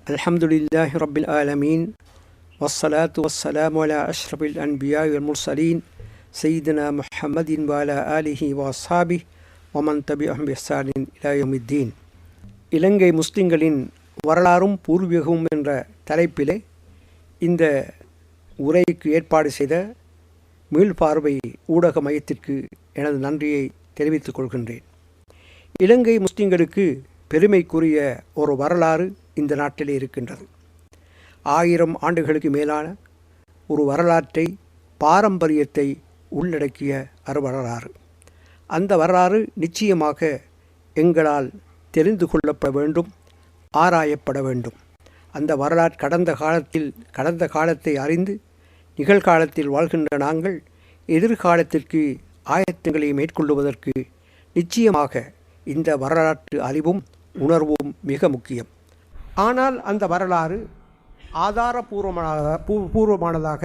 Alhamdulillahi Rabbil Alameen Wassalatu wassalamu ala ashrafil anbiya wal mursalin Sayyidina Muhammadin wa ala alihi wa ashabihi wa man tabi'ahum bi ihsanin ila yawmiddin. இலங்கை முஸ்லிம்களின் வரலாறும் பூர்வீகமும் என்ற தலைப்பிலே இந்த உரைக்கு ஏற்பாடு செய்த மீள்பார்வை ஊடக மையத்திற்கு எனது நன்றியை தெரிவித்துக் கொள்கின்றேன். இலங்கை முஸ்லிம்களுக்கு பெருமைக்குரிய ஒரு வரலாறு இந்த நாட்டிலே இருக்கின்றது. 1000 ஆண்டுகளுக்கு மேலான ஒரு வரலாற்றை, பாரம்பரியத்தை உள்ளடக்கிய வரலாறு. அந்த வரலாறு நிச்சயமாக எங்களால் தெரிந்து கொள்ளப்பட வேண்டும், ஆராயப்பட வேண்டும். அந்த வரலாறு கடந்த காலத்தை அறிந்து நிகழ்காலத்தில் வாழ்கின்ற நாங்கள் எதிர்காலத்திற்கு ஆயத்தங்களை மேற்கொள்வதற்கு நிச்சயமாக இந்த வரலாற்று அறிவும் உணர்வும் மிக முக்கியம். ஆனால் அந்த வரலாறு ஆதாரபூர்வமானதாக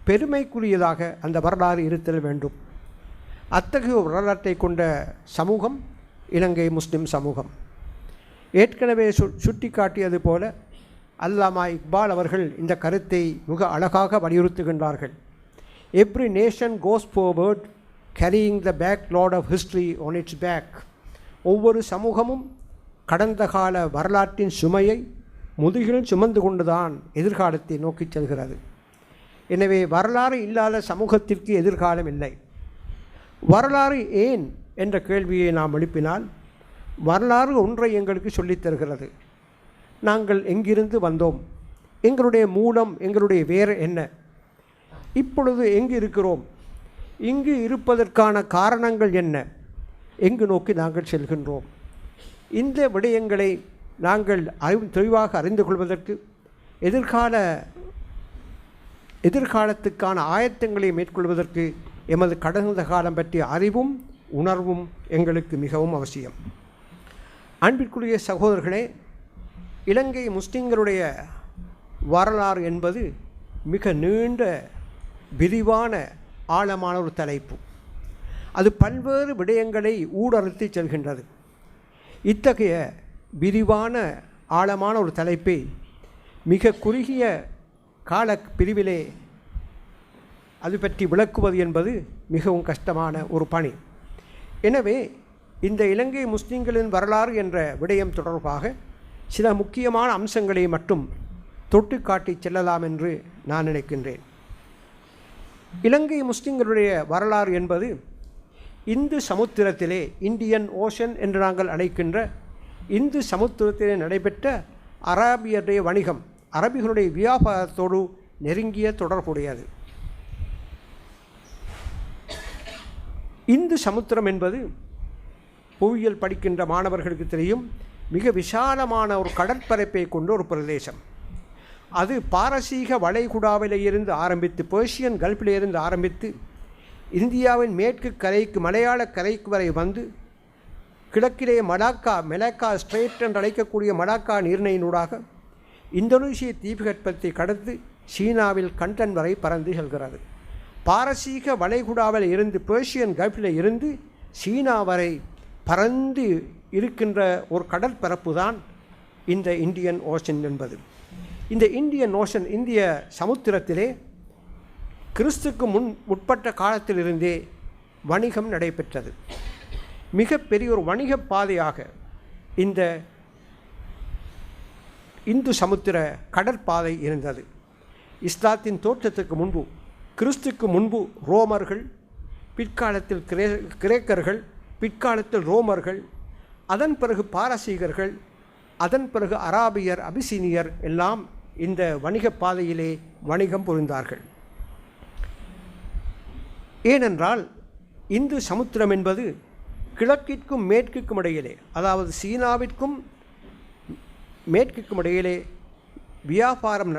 பெருமைக்குரியதாக அந்த வரலாறு இருத்தல் வேண்டும். அத்தகைய வரலாற்றை கொண்ட சமூகம் இலங்கை முஸ்லிம் சமூகம். ஏற்கனவே சுட்டிக்காட்டியது போல அல்லாமா இக்பால் அவர்கள் இந்த கருத்தை மிக அழகாக வலியுறுத்துகின்றார்கள். Every nation goes forward carrying the back lot of history on its back. ஒவ்வொரு சமூகமும் கடந்த கால வரலாற்றின் சுமையை முதுகில் சுமந்து கொண்டுதான் எதிர்காலத்தை நோக்கி செல்கிறது. எனவே வரலாறு இல்லாத சமூகத்திற்கு எதிர்காலம் இல்லை. வரலாறு ஏன் என்ற கேள்வியை நாம் எழுப்பினால், வரலாறு ஒன்றை எங்களுக்கு சொல்லித்தருகிறது. நாங்கள் எங்கிருந்து வந்தோம், எங்களுடைய மூலம், எங்களுடைய வேறு என்ன, இப்பொழுது எங்கு இருக்கிறோம், இங்கு இருப்பதற்கான காரணங்கள் என்ன, எங்கு நோக்கி நாங்கள் செல்கின்றோம். இந்த விடயங்களை நாங்கள் தெளிவாக அறிந்து கொள்வதற்கு எதிர்காலத்துக்கான ஆயத்தங்களை மேற்கொள்வதற்கு எமது கடந்த காலம் பற்றிய அறிவும் உணர்வும் எங்களுக்கு மிகவும் அவசியம். அன்பிற்குரிய சகோதரர்களே, இலங்கை முஸ்லிம்களுடைய வரலாறு என்பது மிக நீண்ட விரிவான ஆழமான ஒரு தலைப்பு. அது பல்வேறு விடயங்களை ஊடறுத்து செல்கின்றது. இத்தகைய விரிவான ஆழமான ஒரு தலைப்பை மிக குறுகிய கால பிரிவிலே அது பற்றி விளக்குவது என்பது மிகவும் கஷ்டமான ஒரு பணி. எனவே இந்த இலங்கை முஸ்லிம்களின் வரலாறு என்ற விடயம் தொடர்பாக சில முக்கியமான அம்சங்களை மட்டும் தொட்டு காட்டி செல்லலாம் என்று நான் நினைக்கின்றேன். இலங்கை முஸ்லிம்களுடைய வரலாறு என்பது இந்து சமுத்திரத்திலே, இந்தியன் ஓஷன் என்று நாங்கள் அழைக்கின்ற இந்து சமுத்திரத்திலே நடைபெற்ற அராபியருடைய வணிகம், அரபிகளுடைய வியாபாரத்தோடு நெருங்கிய தொடர்புடையது. இந்து சமுத்திரம் என்பது புவியியல் படிக்கின்ற மாணவர்களுக்கு தெரியும், மிக விசாலமான ஒரு கடற்பரப்பை கொண்ட ஒரு பிரதேசம். அது பாரசீக வளைகுடாவிலிருந்து ஆரம்பித்து, பெர்ஷியன் கல்ஃபிலிருந்து ஆரம்பித்து இந்தியாவின் மேற்கு கரைக்கு, மலையாள கரைக்கு வரை வந்து கிழக்கிலே மெலாக்கா ஸ்ட்ரெய்ட் என்று அழைக்கக்கூடிய மலாக்கா நீர்நிலையினூடாக இந்தோனேசிய தீபகற்பத்தை கடந்து சீனாவில் கண்டன் வரை பறந்து செல்கிறது. பாரசீக வளைகுடாவில் இருந்து, பெர்ஷியன் கல்ஃபில் இருந்து சீனா வரை பறந்து இருக்கின்ற ஒரு கடற்பரப்பு தான் இந்த இந்தியன் ஓஷன் என்பது. இந்த இந்தியன் ஓஷன், இந்திய சமுத்திரத்திலே கிறிஸ்துக்கு முற்பட்ட காலத்திலிருந்தே வணிகம் நடைபெற்றது. மிகப்பெரிய ஒரு வணிக பாதையாக இந்த இந்து சமுத்திர கடற்பாதை இருந்தது. இஸ்லாத்தின் தோற்றத்துக்கு முன்பு, கிறிஸ்துக்கு முன்பு ரோமர்கள், பிற்காலத்தில் கிரேக்கர்கள், பிற்காலத்தில் ரோமர்கள், அதன் பிறகு பாரசீகர்கள், அதன் பிறகு அராபியர், அபிசீனியர் எல்லாம் இந்த வணிக பாதையிலே வணிகம் புரிந்தார்கள். ஏனென்றால் இந்து சமுத்திரம் என்பது கிழக்கிற்கும் மேற்கிற்கும் இடையிலே, அதாவது சீனாவிற்கும் மேற்கிற்கும் இடையிலே வியாபாரம்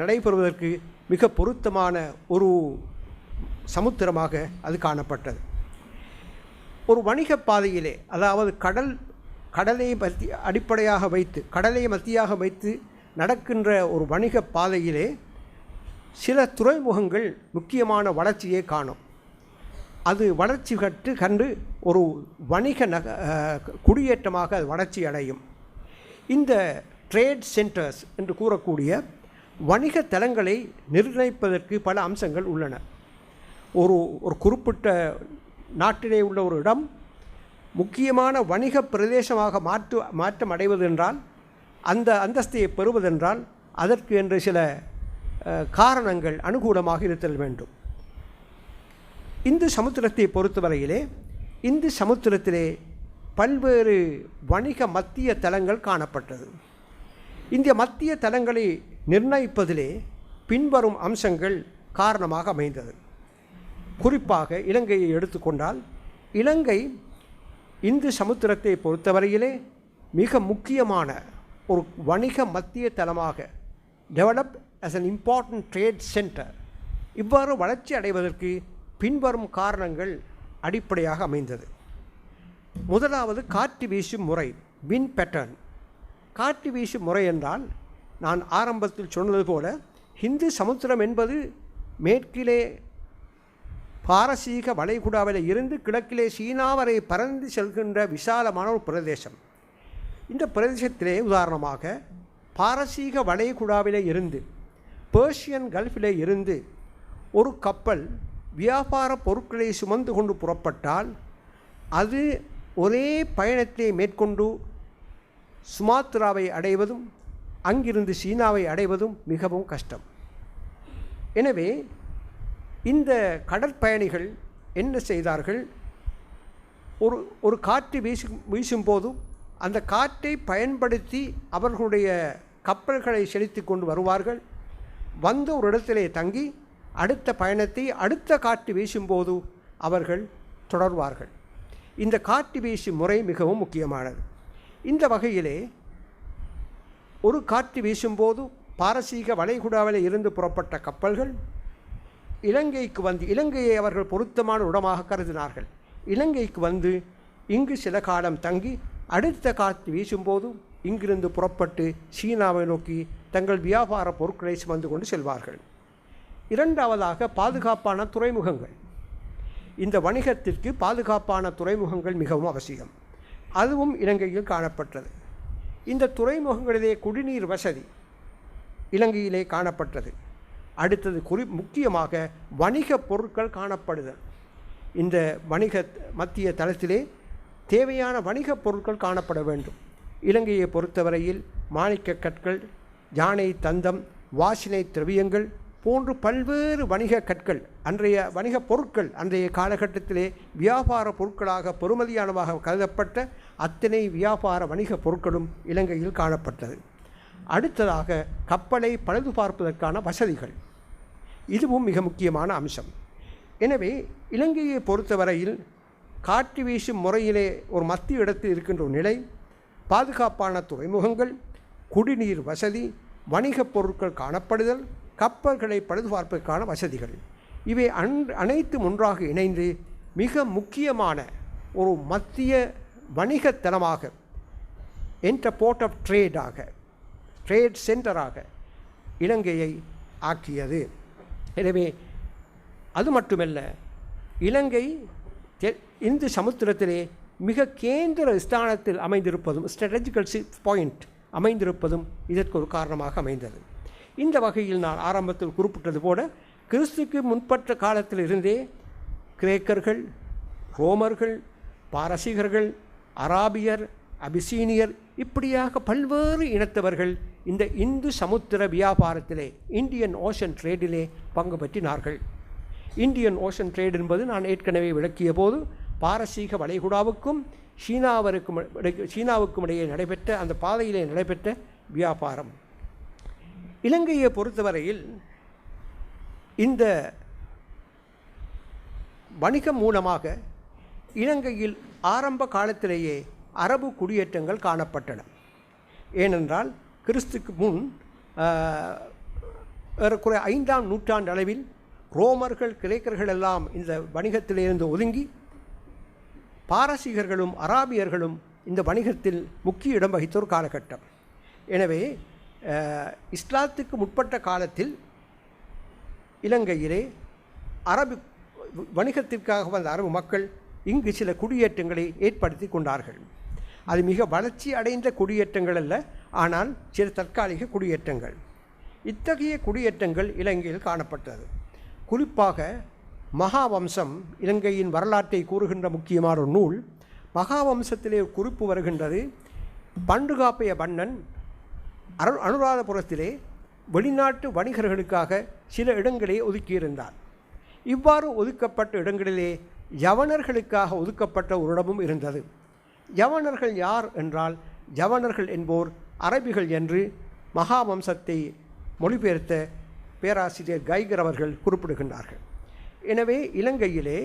நடைபெறுவதற்கு மிக பொருத்தமான ஒரு சமுத்திரமாக அது காணப்பட்டது. ஒரு வணிக பாதையிலே, அதாவது கடலை அடிப்படையாக வைத்து, கடலை மத்தியாக வைத்து நடக்கின்ற ஒரு வணிக பாதையிலே சில துறைமுகங்கள் முக்கியமான வளர்ச்சியை காணும். அது வளர்ச்சி கண்டு ஒரு வணிக குடியேற்றமாக அது வளர்ச்சி அடையும். இந்த ட்ரேட் சென்டர்ஸ் என்று கூறக்கூடிய வணிக தலங்களை நிர்ணயிப்பதற்கு பல அம்சங்கள் உள்ளன. ஒரு குறிப்பிட்ட நாட்டிலே உள்ள ஒரு இடம் முக்கியமான வணிக பிரதேசமாக மாற்றம் அடைவதென்றால், அந்த அந்தஸ்தையை பெறுவதென்றால் அதற்கு என்று சில காரணங்கள் அனுகூலமாக இருத்தல் வேண்டும். இந்து சமுத்திரத்தை பொறுத்தவரையிலே இந்து சமுத்திரத்திலே பல்வேறு வணிக மத்திய தலங்கள் காணப்பட்டது. இந்த மத்திய தலங்களை நிர்ணயிப்பதிலே பின்வரும் அம்சங்கள் காரணமாக அமைந்தது. குறிப்பாக இலங்கையை எடுத்துக்கொண்டால், இலங்கை இந்து சமுத்திரத்தை பொறுத்தவரையிலே மிக முக்கியமான ஒரு வணிக மத்திய தலமாக develop as an important trade center இவ்வாறு வளர்ச்சி அடைவதற்கு பின்வரும் காரணங்கள் அடிப்படையாக அமைந்தது. முதலாவது காற்று வீசும் முறை, வின் பேட்டர்ன். காற்று வீசும் முறை என்றால், நான் ஆரம்பத்தில் சொன்னது போல இந்து சமுத்திரம் என்பது மேற்கிலே பாரசீக வளைகுடாவில் இருந்து கிழக்கிலே சீனா வரை பறந்து செல்கின்ற விசாலமான ஒரு பிரதேசம். இந்த பிரதேசத்திலே உதாரணமாக பாரசீக வளைகுடாவிலே இருந்து பேர்ஷியன் கல்ஃபிலே இருந்து ஒரு கப்பல் வியாபார பொருட்களை சுமந்து கொண்டு புறப்பட்டால் அது ஒரே பயணத்தை மேற்கொண்டு சுமாத்ராவை அடைவதும் அங்கிருந்து சீனாவை அடைவதும் மிகவும் கஷ்டம். எனவே இந்த கடற்பயணிகள் என்ன செய்தார்கள்? ஒரு காற்று வீசும்போது அந்த காற்றை பயன்படுத்தி அவர்களுடைய கப்பல்களை செலுத்தி கொண்டு வருவார்கள். வந்து ஒரு இடத்திலே தங்கி அடுத்த பயணத்தை அடுத்த காற்று வீசும்போது அவர்கள் தொடர்வார்கள். இந்த காற்று வீசும் முறை மிகவும் முக்கியமானது. இந்த வகையிலே ஒரு காற்று வீசும்போது பாரசீக வளைகுடாவில் இருந்து புறப்பட்ட கப்பல்கள் இலங்கைக்கு வந்து, இலங்கையை அவர்கள் பொருத்தமான இடமாக கருதினார்கள். இலங்கைக்கு வந்து இங்கு சில காலம் தங்கி அடுத்த காற்று வீசும்போது இங்கிருந்து புறப்பட்டு சீனாவை நோக்கி தங்கள் வியாபார பொருட்களை சுமந்து கொண்டு செல்வார்கள். இரண்டாவதாக பாதுகாப்பான துறைமுகங்கள். இந்த வணிகத்திற்கு பாதுகாப்பான துறைமுகங்கள் மிகவும் அவசியம். அதுவும் இலங்கையில் காணப்பட்டது. இந்த துறைமுகங்களிலே குடிநீர் வசதி இலங்கையிலே காணப்பட்டது. அடுத்தது முக்கியமாக வணிக பொருட்கள் காணப்படுதல். இந்த வணிக மத்திய தளத்திலே தேவையான வணிக பொருட்கள் காணப்பட வேண்டும். இலங்கையை பொறுத்தவரையில் மாணிக்க கற்கள், யானை தந்தம், வாசனை திரவியங்கள் போன்று பல்வேறு வணிக கற்கள், அன்றைய வணிக பொருட்கள், அன்றைய காலகட்டத்திலே வியாபார பொருட்களாக பெறுமதியானதாக கருதப்பட்ட அத்தனை வியாபார வணிக பொருட்களும் இலங்கையில் காணப்பட்டது. அடுத்ததாக கப்பலை பழுது பார்ப்பதற்கான வசதிகள், இதுவும் மிக முக்கியமான அம்சம். எனவே இலங்கையை பொறுத்தவரையில் காற்று வீசும் முறையிலே ஒரு மத்திய இடத்தில் இருக்கின்ற ஒரு நிலை, பாதுகாப்பான துறைமுகங்கள், குடிநீர் வசதி, வணிகப் பொருட்கள் காணப்படுதல், கப்பல்களை பழுது பார்ப்பதற்கான வசதிகள், இவை அனைத்தும் ஒன்றாக இணைந்து மிக முக்கியமான ஒரு மத்திய வணிகத்தலமாக, என்டர் போர்ட் ஆஃப் ட்ரேடாக, ட்ரேட் சென்டராக இலங்கையை ஆக்கியது. எனவே அது மட்டுமல்ல, இலங்கை இந்து சமுத்திரத்திலே மிக கேந்திர ஸ்தானத்தில் அமைந்திருப்பதும், ஸ்ட்ராட்டஜிக்கல் பாயிண்ட் அமைந்திருப்பதும் இதற்கு ஒரு காரணமாக அமைந்தது. இந்த வகையில் நான் ஆரம்பத்தில் குறிப்பிட்டது போல, கிறிஸ்துக்கு முன்பற்ற காலத்தில் இருந்தே கிரேக்கர்கள், ரோமர்கள், பாரசீகர்கள், அராபியர், அபிசீனியர் இப்படியாக பல்வேறு இனத்தவர்கள் இந்த இந்து சமுத்திர வியாபாரத்திலே, இந்தியன் ஓஷன் ட்ரேடிலே பங்கு பற்றினார்கள். இந்தியன் ஓஷன் ட்ரேட் என்பது நான் ஏற்கனவே விளக்கிய போது பாரசீக வளைகுடாவுக்கும் சீனாவுக்கும் இடையே நடைபெற்ற, அந்த பாதையிலே நடைபெற்ற வியாபாரம். இலங்கையை பொறுத்தவரையில் இந்த வணிகம் மூலமாக இலங்கையில் ஆரம்ப காலத்திலேயே அரபு குடியேற்றங்கள் காணப்பட்டன. ஏனென்றால் கிறிஸ்துக்கு முன் ஏறக்குறைய 5ஆம் நூற்றாண்டு அளவில் ரோமர்கள், கிரேக்கர்கள் எல்லாம் இந்த வணிகத்திலிருந்து ஒதுங்கி பாரசீகர்களும் அராபியர்களும் இந்த வணிகத்தில் முக்கிய இடம் வகித்த ஒரு காலகட்டம். எனவே இஸ்லாத்துக்கு முற்பட்ட காலத்தில் இலங்கையிலே அரபு வணிகத்திற்காக வந்த அரபு மக்கள் இங்கு சில குடியேற்றங்களை ஏற்படுத்தி கொண்டார்கள். அது மிக வளர்ச்சி அடைந்த குடியேற்றங்கள் அல்ல, ஆனால் சில தற்காலிக குடியேற்றங்கள். இத்தகைய குடியேற்றங்கள் இலங்கையில் காணப்பட்டது. குறிப்பாக மகாவம்சம் இலங்கையின் வரலாற்றை கூறுகின்ற முக்கியமான ஒரு நூல். மகாவம்சத்திலே குறிப்பு வருகின்றது, பண்டுகாப்பைய மன்னன் அனுராதபுரத்திலே வெளிநாட்டு வணிகர்களுக்காக சில இடங்களை ஒதுக்கியிருந்தார். இவ்வாறு ஒதுக்கப்பட்ட இடங்களிலே யவனர்களுக்காக ஒதுக்கப்பட்ட ஒரு இடமும் இருந்தது. யவனர்கள் யார் என்றால், யவனர்கள் என்போர் அரபிகள் என்று மகாவம்சத்தை மொழிபெயர்த்த பேராசிரியர் கைகர் அவர்கள் குறிப்பிடுகின்றார்கள். எனவே இலங்கையிலே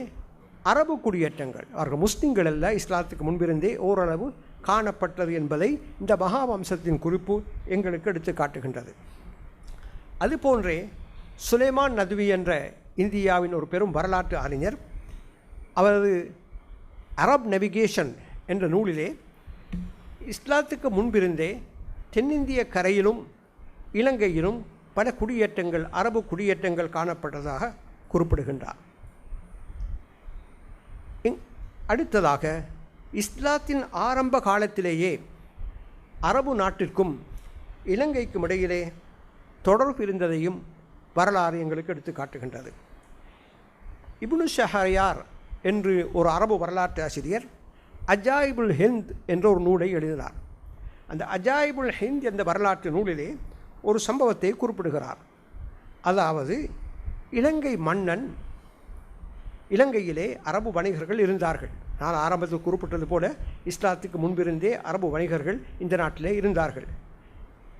அரபு குடியேற்றங்கள், அவர்கள் முஸ்லிம்கள் அல்ல, இஸ்லாத்துக்கு முன்பிருந்தே ஓரளவு காணப்பட்டது என்பதை இந்த மகாவம்சத்தின் குறிப்பு எங்களுக்கு எடுத்து காட்டுகின்றது. அதுபோன்றே சுலைமான் நதுவி என்ற இந்தியாவின் ஒரு பெரும் வரலாற்று அறிஞர், அவரது அரப் நேவிகேஷன் என்ற நூலிலே இஸ்லாத்துக்கு முன்பிருந்தே தென்னிந்திய கரையிலும் இலங்கையிலும் பல குடியேற்றங்கள், அரபு குடியேற்றங்கள் காணப்பட்டதாக குறிப்பிடுகின்றார். அடுத்ததாக, இஸ்லாத்தின் ஆரம்ப காலத்திலேயே அரபு நாட்டிற்கும் இலங்கைக்கும் இடையிலே தொடர்பு இருந்ததையும் வரலாறு எங்களுக்கு எடுத்து காட்டுகின்றது. இப்னு ஷஹரியார் என்று ஒரு அரபு வரலாற்று ஆசிரியர் அஜாயிபுல் ஹிந்த் என்ற ஒரு நூலை எழுதினார். அந்த அஜாயிபுல் ஹிந்த் என்ற வரலாற்று நூலிலே ஒரு சம்பவத்தை குறிப்பிடுகிறார். அதாவது, இலங்கை மன்னன், இலங்கையிலே அரபு வணிகர்கள் இருந்தார்கள். நான் ஆரம்பத்தில் குறிப்பிட்டது போல இஸ்லாத்துக்கு முன்பிருந்தே அரபு வணிகர்கள் இந்த நாட்டிலே இருந்தார்கள்.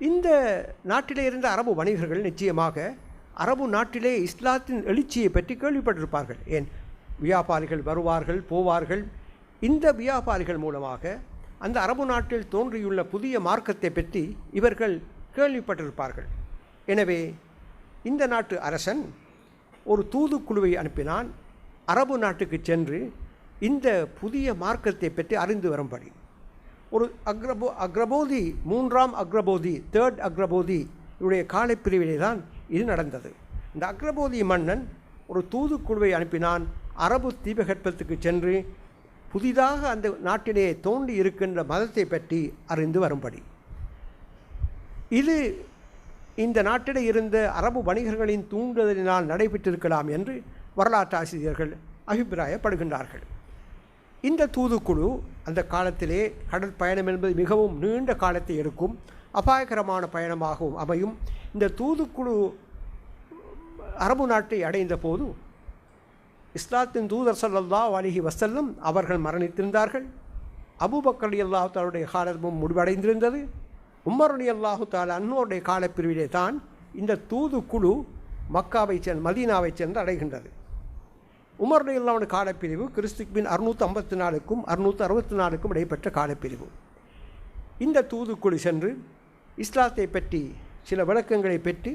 இந்த நாட்டிலே இருந்த அரபு வணிகர்கள் நிச்சயமாக அரபு நாட்டிலே இஸ்லாத்தின் எழுச்சியை பற்றி கேள்விப்பட்டிருப்பார்கள். ஏன், வியாபாரிகள் வருவார்கள் போவார்கள். இந்த வியாபாரிகள் மூலமாக அந்த அரபு நாட்டில் தோன்றியுள்ள புதிய மார்க்கத்தை பற்றி இவர்கள் கேள்விப்பட்டிருப்பார்கள். எனவே இந்த நாட்டு அரசன் ஒரு தூதுக்குழுவை அனுப்பினான், அரபு நாட்டுக்கு சென்று இந்த புதிய மார்க்கத்தை பற்றி அறிந்து வரும்படி. ஒரு அக்ரபோதி, மூன்றாம் அக்ரபோதி, தேர்ட் அக்ரபோதி இவருடைய காலப்பிரிவிலே தான் இது நடந்தது. இந்த அக்ரபோதி மன்னன் ஒரு தூதுக்குழுவை அனுப்பினான், அரபு தீபகற்பத்துக்கு சென்று புதிதாக அந்த நாட்டிலே தோன்றி இருக்கின்ற மதத்தை பற்றி அறிந்து வரும்படி. இது இந்த நாட்டிலே இருந்த அரபு வணிகர்களின் தூண்டுதலினால் நடைபெற்றிருக்கலாம் என்று வரலாற்று ஆசிரியர்கள் அபிப்பிராயப்படுகின்றார்கள். இந்த தூதுக்குழு அந்த காலத்திலே கடல் பயணம் என்பது மிகவும் நீண்ட காலத்தை எடுக்கும், அபாயகரமான பயணமாகவும் அமையும். இந்த தூதுக்குழு அரபு நாட்டை அடைந்த போது இஸ்லாத்தின் தூதர் ஸல்லல்லாஹு அலைஹி வஸல்லம் அவர்கள் மரணித்திருந்தார்கள். அபூபக்கர் ரலியல்லாஹு தஆலாவுடைய காலமும் முடிவடைந்திருந்தது. உமர் ரலியல்லாஹு தஆலா அன்ஹுடைய காலப்பிரிவிலே தான் இந்த தூதுக்குழு மக்காவை மதீனாவை சென்று அடைகின்றது. உமர் ரலியல்லாஹு காலப்பிரிவு கிறிஸ்துவின் 654க்கும் 664க்கும் இடைப்பட்ட காலப்பிரிவு. இந்த தூதுக்குழு சென்று இஸ்லாத்தை பற்றி சில விளக்கங்களை பெற்று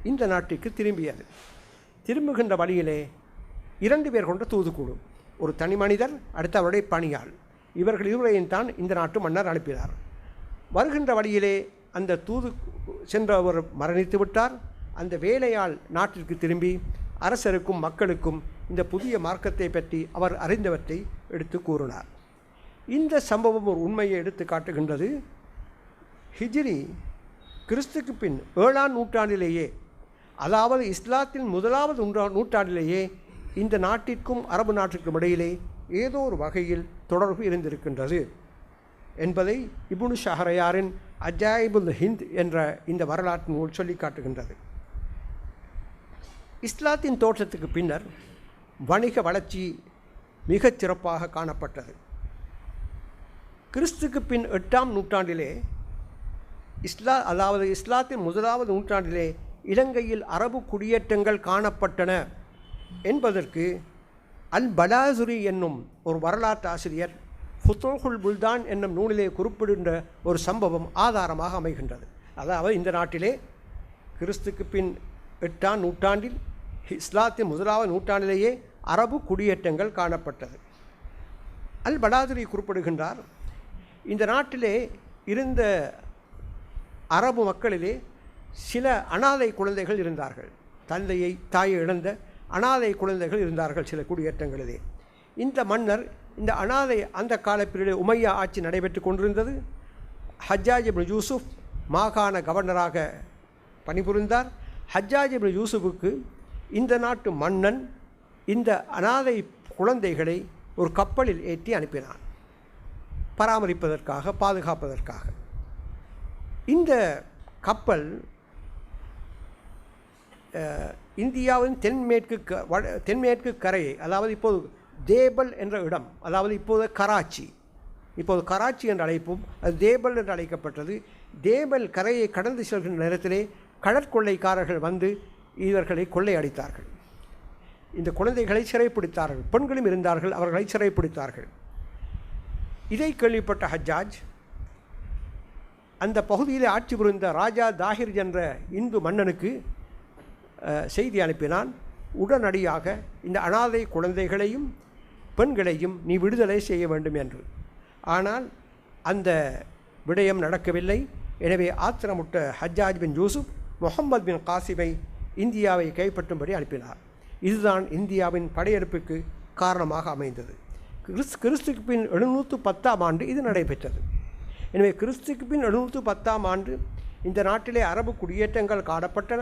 இந்த நாட்டிற்கு திரும்பியது. திரும்புகின்ற வழியிலே 2 பேர் கொண்ட தூதுக்குழு, ஒரு தனி மனிதர், அடுத்த அவருடைய பணியாள், இவர்கள் இருவரையும் தான் இந்த நாட்டு மன்னர் அனுப்பினார். வருகின்ற வழியிலே அந்த தூது சென்றவர் மரணித்து விட்டார். அந்த வேலையாள் நாட்டிற்கு திரும்பி அரசருக்கும் மக்களுக்கும் இந்த புதிய மார்க்கத்தை பற்றி அவர் அறிந்தவற்றை எடுத்து கூறினார். இந்த சம்பவம் ஒரு உண்மையை எடுத்து காட்டுகின்றது. ஹிஜ்ரி கிறிஸ்துக்கு பின் 7ஆம் நூற்றாண்டிலேயே, அதாவது இஸ்லாத்தின் 1வது நூற்றாண்டிலேயே இந்த நாட்டிற்கும் அரபு நாட்டிற்கும் இடையிலே ஏதோ ஒரு வகையில் தொடர்பு இருந்திருக்கின்றது என்பதை இப்னு ஷஹரியாரின் அஜாயிபுல் ஹிந்த் என்ற இந்த வரலாற்று நூல் சொல்லி காட்டுகின்றது. இஸ்லாத்தின் தோற்றத்துக்கு பின்னர் வணிக வளர்ச்சி மிகச் சிறப்பாக காணப்பட்டது. கிறிஸ்துக்கு பின் 8ஆம் நூற்றாண்டிலே அதாவது இஸ்லாத்தின் 1வது நூற்றாண்டிலே இலங்கையில் அரபு குடியேற்றங்கள் காணப்பட்டன என்பதற்கு அல் பலாசுரி என்னும் ஒரு வரலாற்று ஆசிரியர் ஃபுதூஹுல் புல்தான் என்னும் நூலிலே குறிப்பிடுகின்ற ஒரு சம்பவம் ஆதாரமாக அமைகின்றது. அதாவது இந்த நாட்டிலே கிறிஸ்துக்கு பின் 8ஆம் நூற்றாண்டில் இஸ்லாத்தின் 1வது நூற்றாண்டிலேயே அரபு குடியேற்றங்கள் காணப்பட்டது. அல் பலாசுரி குறிப்பிடுகின்றார், இந்த நாட்டிலே இருந்த அரபு மக்களிலே சில அனாதை குழந்தைகள் இருந்தார்கள். தாயை இழந்த அனாதை குழந்தைகள் இருந்தார்கள் சில குடியேற்றங்களிலே. இந்த மன்னர் இந்த அனாதை, அந்த காலப்பிரிவிலே உமையா ஆட்சி நடைபெற்று கொண்டிருந்தது. ஹஜ்ஜாஜ் இப்னு யூசுப் மாகாண கவர்னராக பணிபுரிந்தார். ஹஜ்ஜாஜ் இப்னு யூசுஃபுக்கு இந்த நாட்டு மன்னன் இந்த அனாதை குழந்தைகளை ஒரு கப்பலில் ஏற்றி அனுப்பினான், பராமரிப்பதற்காக, பாதுகாப்பதற்காக. இந்த கப்பல் இந்தியாவின் தென்மேற்கு கரையை, அதாவது இப்போது தேபல் என்ற இடம், அதாவது இப்போது கராச்சி என்று அழைப்போம், அது தேபல் என்று அழைக்கப்பட்டது. தேபல் கரையை கடந்து செல்கின்ற நேரத்திலே கடற்கொள்ளைக்காரர்கள் வந்து இவர்களை கொள்ளையடித்தார்கள். இந்த குழந்தைகளை சிறைப்பிடித்தார்கள், பெண்களும் இருந்தார்கள், அவர்களை சிறைப்பிடித்தார்கள். இதை கேள்விப்பட்ட ஹஜ்ஜாஜ் அந்த பகுதியில் ஆட்சி புரிந்த ராஜா தாஹிர் என்ற இந்து மன்னனுக்கு செய்தி அனுப்பினான். உடனடியாக இந்த அனாதை குழந்தைகளையும் பெண்களையும் நீ விடுதலை செய்ய வேண்டும் என்று. ஆனால் அந்த விடயம் நடக்கவில்லை. எனவே ஆத்திரமுட்ட ஹஜ்ஜாஜ் பின் யூசுப் முகமது பின் காசிமை இந்தியாவை கைப்பற்றும்படி அனுப்பினார். இதுதான் இந்தியாவின் படையெடுப்புக்கு காரணமாக அமைந்தது. கிறிஸ்துக்கு பின் 710ஆம் ஆண்டு இது நடைபெற்றது. எனவே கிறிஸ்துக்கு பின் 710ஆம் ஆண்டு இந்த நாட்டிலே அரபு குடியேற்றங்கள் காணப்பட்டன.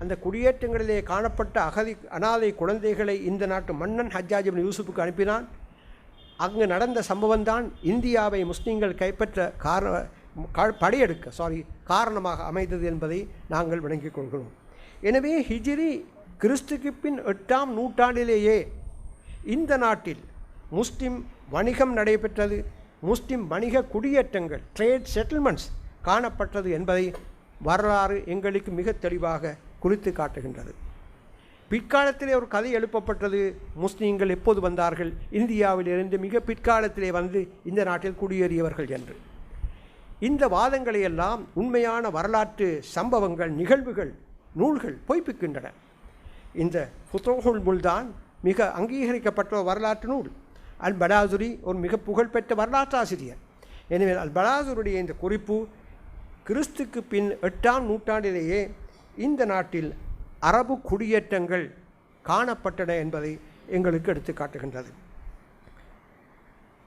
அந்த குடியேற்றங்களிலே காணப்பட்ட அனாதை குழந்தைகளை இந்த நாட்டு மன்னன் ஹஜ்ஜாஜ் இப்னு யூசுஃபுக்கு அனுப்பினான். அங்கு நடந்த சம்பவம்தான் இந்தியாவை முஸ்லீம்கள் கைப்பற்ற காரணமாக அமைந்தது என்பதை நாங்கள் விளங்கிக் கொள்கிறோம். எனவே ஹிஜ்ரி கிறிஸ்துக்கு பின் 8ஆம் நூற்றாண்டிலேயே இந்த நாட்டில் முஸ்லிம் வணிகம் நடைபெற்றது, முஸ்லிம் வணிக குடியேற்றங்கள், ட்ரேட் செட்டில்மெண்ட்ஸ் காணப்பட்டது என்பதை வரலாறு எங்களுக்கு மிக தெளிவாக குறித்து காட்டுகின்றது. பிற்காலத்திலே ஒரு கதை எழுப்பப்பட்டது, முஸ்லீம்கள் எப்போது வந்தார்கள், இந்தியாவிலிருந்து மிக பிற்காலத்திலே வந்து இந்த நாட்டில் குடியேறியவர்கள் என்று. இந்த வாதங்களையெல்லாம் உண்மையான வரலாற்று சம்பவங்கள், நிகழ்வுகள், நூல்கள் பொய்ப்பிக்கின்றன. இந்த ஃபுதூஹுல் புல்தான் மிக அங்கீகரிக்கப்பட்ட வரலாற்று நூல். அல் பலாசுரி ஒரு மிக புகழ்பெற்ற வரலாற்று ஆசிரியர். எனவே அல் பலாசுருடைய இந்த குறிப்பு கிறிஸ்துக்கு பின் 8ஆம் நூற்றாண்டிலேயே இந்த நாட்டில் அரபு குடியேற்றங்கள் காணப்பட்டன என்பதை எங்களுக்கு எடுத்து காட்டுகின்றது.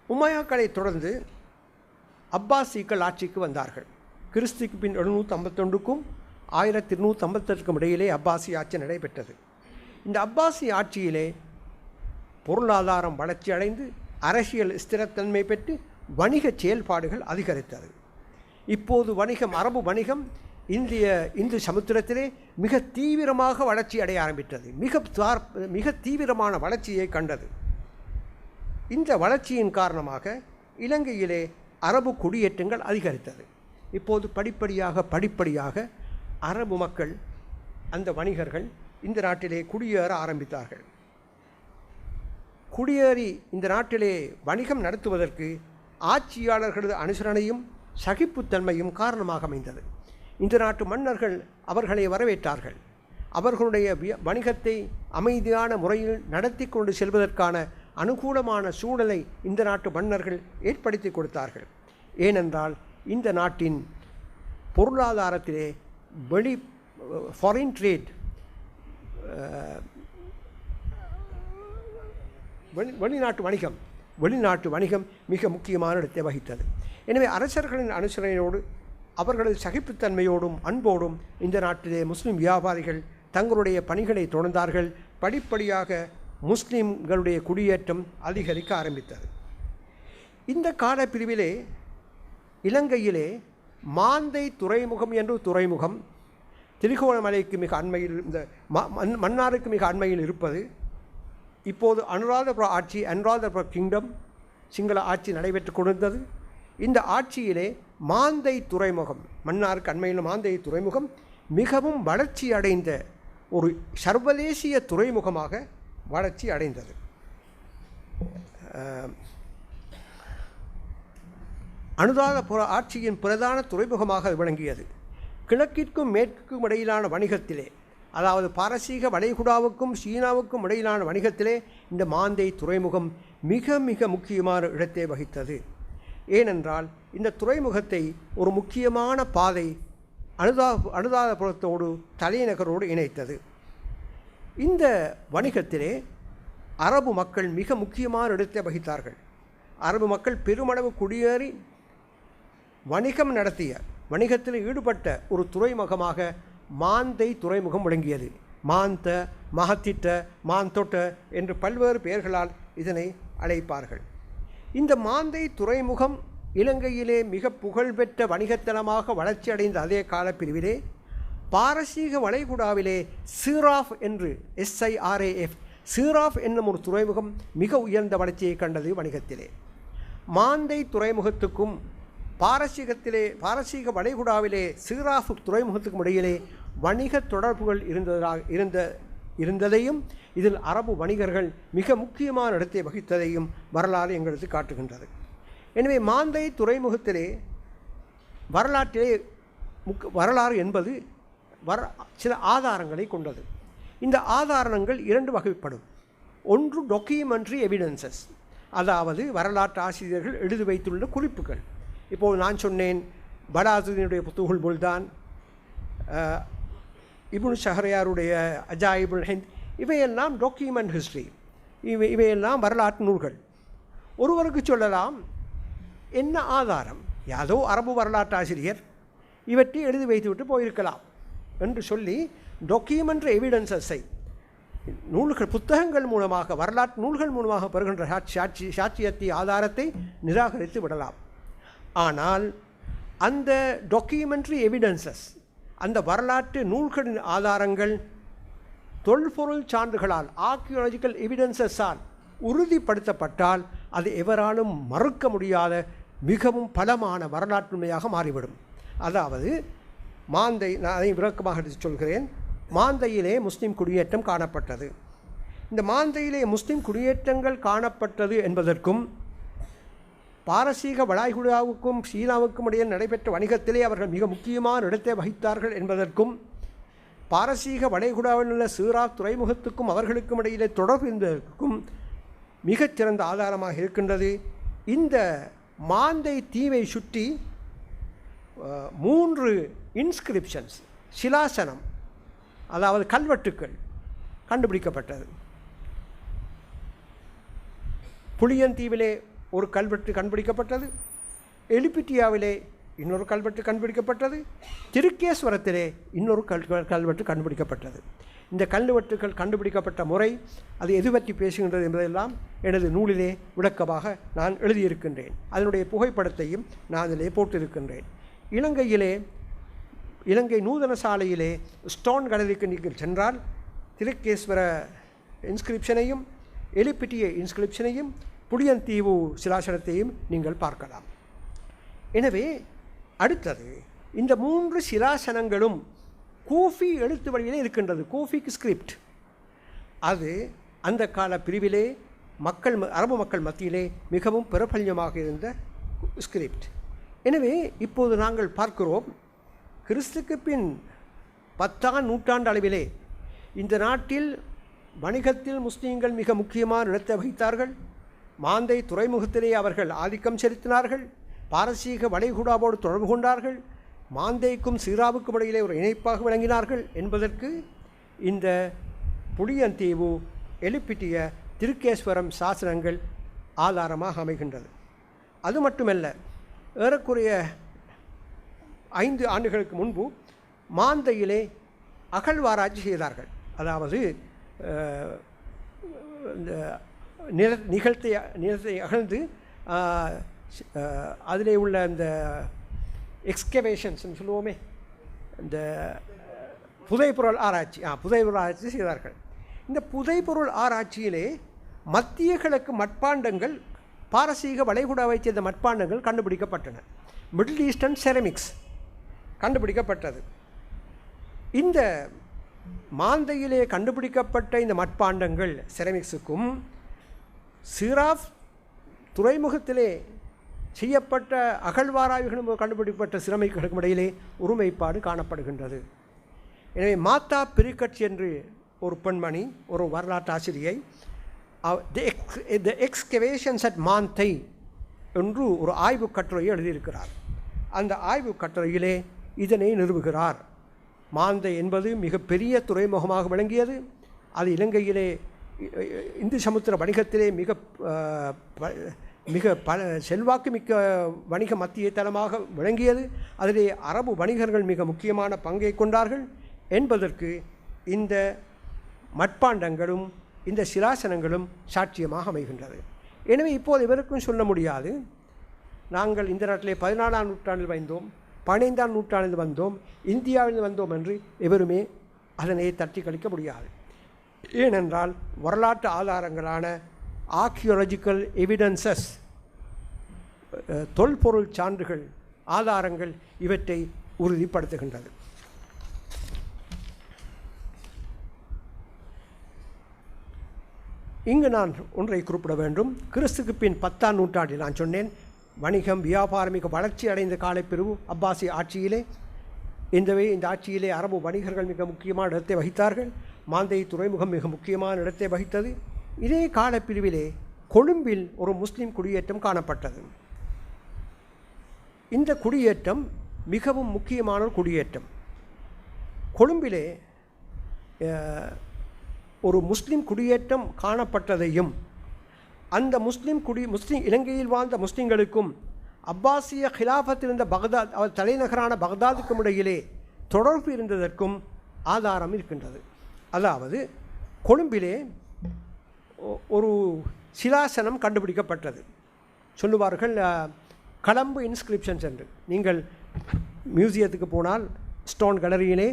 உமையாக்களை தொடர்ந்து அப்பாசிக்கள் ஆட்சிக்கு வந்தார்கள். கிறிஸ்துக்கு பின் 751க்கும் 1258க்கும் இடையிலே அப்பாசி ஆட்சி நடைபெற்றது. இந்த அப்பாசி ஆட்சியிலே பொருளாதாரம் வளர்ச்சி அடைந்து அரசியல் ஸ்திரத்தன்மை பெற்று வணிக செயல்பாடுகள் அதிகரித்தது. இப்போது அரபு வணிகம் இந்து சமுத்திரத்திலே மிக தீவிரமாக வளர்ச்சி அடைய ஆரம்பித்தது. மிக தீவிரமான வளர்ச்சியை கண்டது. இந்த வளர்ச்சியின் காரணமாக இலங்கையிலே அரபு குடியேற்றங்கள் அதிகரித்தது. இப்போது படிப்படியாக அரபு மக்கள், அந்த வணிகர்கள் இந்த நாட்டிலே குடியேற ஆரம்பித்தார்கள். குடியேறி இந்த நாட்டிலே வணிகம் நடத்துவதற்கு ஆட்சியாளர்களது அனுசரணையும் சகிப்புத்தன்மையும் காரணமாக அமைந்தது. இந்த நாட்டு மன்னர்கள் அவர்களை வரவேற்றார்கள். அவர்களுடைய வணிகத்தை அமைதியான முறையில் நடத்தி கொண்டு செல்வதற்கான அனுகூலமான சூழலை இந்த நாட்டு மன்னர்கள் ஏற்படுத்தி கொடுத்தார்கள். ஏனென்றால் இந்த நாட்டின் பொருளாதாரத்திலே ஃபாரின் ட்ரேட், வெளிநாட்டு வணிகம் மிக முக்கியமான இடத்தை வகித்தது. எனவே அரசர்களின் அனுசரணையோடு அவர்களது சகிப்புத்தன்மையோடும் அன்போடும் இந்த நாட்டிலே முஸ்லிம் வியாபாரிகள் தங்களுடைய பணிகளை தொடர்ந்தார்கள். படிப்படியாக முஸ்லிம்களுடைய குடியேற்றம் அதிகரிக்க ஆரம்பித்தது. இந்த காலப்பிரிவிலே இலங்கையிலே மாந்தை துறைமுகம் என்று துறைமுகம் திருகோணமலைக்கு மிக அண்மையில், இந்த மன்னாருக்கு மிக அண்மையில் இருப்பது. இப்போது அனுராதபுர கிங்டம் சிங்கள ஆட்சி நடைபெற்று கொண்டிருந்தது. இந்த ஆட்சியிலே மாந்தை துறைமுகம், மன்னாருக்கு அண்மையில் மாந்தை துறைமுகம் மிகவும் வளர்ச்சி அடைந்த ஒரு சர்வதேசிய துறைமுகமாக வளர்ச்சி அடைந்தது. அனுராதபுர ஆட்சியின் பிரதான துறைமுகமாக விளங்கியது. கிழக்கிற்கும் மேற்குக்கும் இடையிலான வணிகத்திலே, அதாவது பாரசீக வளைகுடாவுக்கும் சீனாவுக்கும் இடையிலான வணிகத்திலே இந்த மாந்தை துறைமுகம் மிக மிக முக்கியமான இடத்தை வகித்தது. ஏனென்றால் இந்த துறைமுகத்தை ஒரு முக்கியமான பாதை அனுராதபுரத்தோடு தலைநகரோடு இணைத்தது. இந்த வணிகத்திலே அரபு மக்கள் மிக முக்கியமான இடத்தை வகித்தார்கள். அரபு மக்கள் பெருமளவு குடியேறி வணிகம் நடத்திய வணிகத்தில் ஈடுபட்ட ஒரு துறைமுகமாக மாந்தை துறைமுகம் விளங்கியது. மாந்த, மகத்திட்ட, மாந்தொட்ட என்று பல்வேறு பெயர்களால் இதனை அழைப்பார்கள். இந்த மாந்தை துறைமுகம் இலங்கையிலே மிக புகழ்பெற்ற வணிகத்தலமாக வளர்ச்சியடைந்த அதே காலப்பிரிவிலே பாரசீக வளைகுடாவிலே சீராஃப் என்று SIRAF சீராஃப் என்னும் ஒரு துறைமுகம் மிக உயர்ந்த வளர்ச்சியை கண்டது வணிகத்திலே. மாந்தை துறைமுகத்துக்கும் பாரசீக வளைகுடாவிலே சீராஃப் துறைமுகத்துக்கும் இடையிலே வணிக தொடர்புகள் இருந்ததையும் இதில் அரபு வணிகர்கள் மிக முக்கியமான இடத்தை வகித்ததையும் வரலாறு எங்களுக்கு காட்டுகின்றது. எனவே மாந்தை துறைமுகத்திலே வரலாறு என்பது சில ஆதாரங்களை கொண்டது. இந்த ஆதாரங்கள் 2 வகைப்படும். ஒன்று டாக்குமெண்ட்ரி எவிடன்சஸ், அதாவது வரலாற்று ஆசிரியர்கள் எழுதி வைத்துள்ள குறிப்புகள். இப்போது நான் சொன்னேன் படாசுதீனுடைய புத்துகுல் புல்தான், இப்னு ஷஹரியாருடைய அஜாயிபுல் ஹிந்த், இவையெல்லாம் டாக்குமெண்ட் ஹிஸ்ட்ரி, இவையெல்லாம் வரலாற்று நூல்கள். ஒருவருக்கு சொல்லலாம், என்ன ஆதாரம், யாதோ அரபு வரலாற்று ஆசிரியர் இவற்றை எழுதி வைத்துவிட்டு போயிருக்கலாம் என்று சொல்லி டாக்குமெண்ட்ரி எவிடன்சஸை நூல்கள் புத்தகங்கள் மூலமாக வரலாற்று நூல்கள் மூலமாக பெறுகின்ற சாட்சியத்தை ஆதாரத்தை நிராகரித்து விடலாம். ஆனால் அந்த டாக்குமெண்ட்ரி எவிடன்சஸ், அந்த வரலாற்று நூல்களின் ஆதாரங்கள் தொல்பொருள் சான்றுகளால், ஆர்கியாலஜிக்கல் எவிடன்சஸால் உறுதிப்படுத்தப்பட்டால் அது எவராலும் மறுக்க முடியாத மிகவும் பலமான வரலாற்றுமையாக மாறிவிடும். அதாவது மாந்தை, நான் அதை விளக்கமாக எடுத்து சொல்கிறேன். மாந்தையிலே முஸ்லீம் குடியேற்றம் காணப்பட்டது. இந்த மாந்தையிலே முஸ்லீம் குடியேற்றங்கள் காணப்பட்டது என்பதற்கும் பாரசீக வளைகுடாவுக்கும் சீனாவுக்கும் இடையே நடைபெற்ற வணிகத்திலே அவர்கள் மிக முக்கியமான இடத்தை வகித்தார்கள் என்பதற்கும் பாரசீக வளைகுடாவில் உள்ள சீராஃப் துறைமுகத்துக்கும் அவர்களுக்கும் இடையிலே தொடர்பு இருந்ததற்கும் மிகச்சிறந்த ஆதாரமாக இருக்கின்றது. இந்த மாந்தை தீவை சுற்றி 3 இன்ஸ்கிரிப்ஷன்ஸ், சிலாசனம், அதாவது கல்வெட்டுக்கள் கண்டுபிடிக்கப்பட்டது. புளியந்தீவிலே ஒரு கல்வெட்டு கண்டுபிடிக்கப்பட்டது, எலிபிட்டியாவிலே இன்னொரு கல்வெட்டு கண்டுபிடிக்கப்பட்டது, திருக்கேஸ்வரத்திலே இன்னொரு கல்வெட்டு கண்டுபிடிக்கப்பட்டது. இந்த கல்வெட்டுகள் கண்டுபிடிக்கப்பட்ட முறை, அது எது பற்றி பேசுகின்றது என்பதெல்லாம் எனது நூலிலே விளக்கமாக நான் எழுதியிருக்கின்றேன். அதனுடைய புகைப்படத்தையும் நான் அதிலே போட்டிருக்கின்றேன். இலங்கை நூதன சாலையிலே ஸ்டோன் கடலுக்கு நீங்கள் சென்றால் திருக்கேஸ்வர இன்ஸ்கிரிப்ஷனையும் எலிபிட்டிய இன்ஸ்கிரிப்ஷனையும் புளியந்தீவு சிலாசனத்தையும் நீங்கள் பார்க்கலாம். எனவே அடுத்தது, இந்த 3 சிலாசனங்களும் கூஃபி எழுத்து வழியிலே இருக்கின்றது. கூஃபிக் ஸ்கிரிப்ட், அது அந்த கால பிரிவிலே அரபு மக்கள் மத்தியிலே மிகவும் பிரபல்யமாக இருந்த ஸ்கிரிப்ட். எனவே இப்போது நாங்கள் பார்க்கிறோம், கிறிஸ்துக்கு பின் 10ஆம் நூற்றாண்டு அளவிலே இந்த நாட்டில் வணிகத்தில் முஸ்லீம்கள் மிக முக்கியமான இடத்தை வகித்தார்கள். மாந்தை துறைமுகத்திலே அவர்கள் ஆதிக்கம் செலுத்தினார்கள். பாரசீக வளைகுடாவோடு தொடர்பு கொண்டார்கள். மாந்தைக்கும் சீராவுக்கும் இடையிலே ஒரு இணைப்பாக விளங்கினார்கள் என்பதற்கு இந்த புளியந்தீவு, எலிபிட்டிய, திருக்கேஸ்வரம் சாசனங்கள் ஆதாரமாக அமைகின்றது. அது மட்டுமல்ல, ஏறக்குறைய 5 ஆண்டுகளுக்கு முன்பு மாந்தையிலே அகழ்வாராய்ச்சி செய்தார்கள். அதாவது இந்த நிலத்தை அகழ்ந்து அதிலே உள்ள அந்த எக்ஸ்கவேஷன்ஸ் சொல்லுவோமே, இந்த புதைப்பொருள் ஆராய்ச்சி செய்தார்கள். இந்த புதைப்பொருள் ஆராய்ச்சியிலே மத்திய கிழக்கு மட்பாண்டங்கள், பாரசீக வளைகுடாவைச் சேர்ந்த மட்பாண்டங்கள் கண்டுபிடிக்கப்பட்டன. மிடில் ஈஸ்டர்ன் செரமிக்ஸ் கண்டுபிடிக்கப்பட்டது. இந்த மாந்தையிலே கண்டுபிடிக்கப்பட்ட இந்த மட்பாண்டங்கள் செரமிக்ஸுக்கும் சீராஃப் துறைமுகத்திலே செய்யப்பட்ட அகழ்வாராய்வுகளும் கண்டுபிடிக்கப்பட்ட சிரமிகளுக்கும் இடையிலே ஒருமைப்பாடு காணப்படுகின்றது. எனவே மாத்தா பிரிகட் என்று ஒரு பெண்மணி, ஒரு வரலாற்று ஆசிரியை, தி எக்ஸ்கவேஷன்ஸ் அட் மாந்தை என்று ஒரு ஆய்வு கட்டுரையை எழுதியிருக்கிறார். அந்த ஆய்வு கட்டுரையிலே இதனை நிறுவுகிறார். மாந்தை என்பது மிகப்பெரிய துறைமுகமாக விளங்கியது. அது இலங்கையிலே இந்து சமுத்திர வணிகத்திலே மிக மிக செல்வாக்கு மிக்க வணிக மத்திய தளமாக விளங்கியது. அதிலே அரபு வணிகர்கள் மிக முக்கியமான பங்கை கொண்டார்கள் என்பதற்கு இந்த மட்பாண்டங்களும் இந்த சிலாசனங்களும் சாட்சியமாக அமைகின்றது. எனவே இப்போது இவருக்கும் சொல்ல முடியாது, நாங்கள் இந்த நாட்டிலே 14ஆம் நூற்றாண்டில் வந்தோம், 15ஆம் நூற்றாண்டில் வந்தோம், இந்தியாவில் வந்தோம் என்று எவருமே அதனை தட்டி கழிக்க முடியாது. ஏனென்றால் வரலாற்று ஆதாரங்களான ஆர்கியோலஜிக்கல் எவிடன்சஸ், தொல்பொருள் சான்றுகள், ஆதாரங்கள் இவற்றை உறுதிப்படுத்துகின்றது. இங்கு நான் ஒன்றை குறிப்பிட வேண்டும். கிறிஸ்துக்கு பின் 10ஆம் நூற்றாண்டில் நான் சொன்னேன், வணிகம் வியாபாரம் மிக வளர்ச்சி அடைந்த காலப்பிரிவு அப்பாசி ஆட்சியிலே. இந்த ஆட்சியிலே அரபு வணிகர்கள் மிக முக்கியமான இடத்தை வகித்தார்கள். மாந்தை துறைமுகம் மிக முக்கியமான இடத்தை வகித்தது. இதே காலப்பிரிவிலே கொழும்பில் ஒரு முஸ்லீம் குடியேற்றம் காணப்பட்டது. இந்த குடியேற்றம் மிகவும் முக்கியமான ஒரு குடியேற்றம். கொழும்பிலே ஒரு முஸ்லீம் குடியேற்றம் காணப்பட்டதையும் அந்த முஸ்லீம் இலங்கையில் வாழ்ந்த முஸ்லீம்களுக்கும் அப்பாசிய ஹிலாஃபத்தில் இருந்த பக்தாத், அவர் தலைநகரான பக்தாதுக்கும் இடையிலே தொடர்பு இருந்ததற்கும் ஆதாரம் இருக்கின்றது. அதாவது கொழும்பிலே ஒரு சிலாசனம் கண்டுபிடிக்கப்பட்டது. சொல்லுவார்கள் கலம்பு இன்ஸ்கிரிப்ஷன்ஸ் என்று. நீங்கள் மியூசியத்துக்கு போனால் ஸ்டோன் கேலரியிலே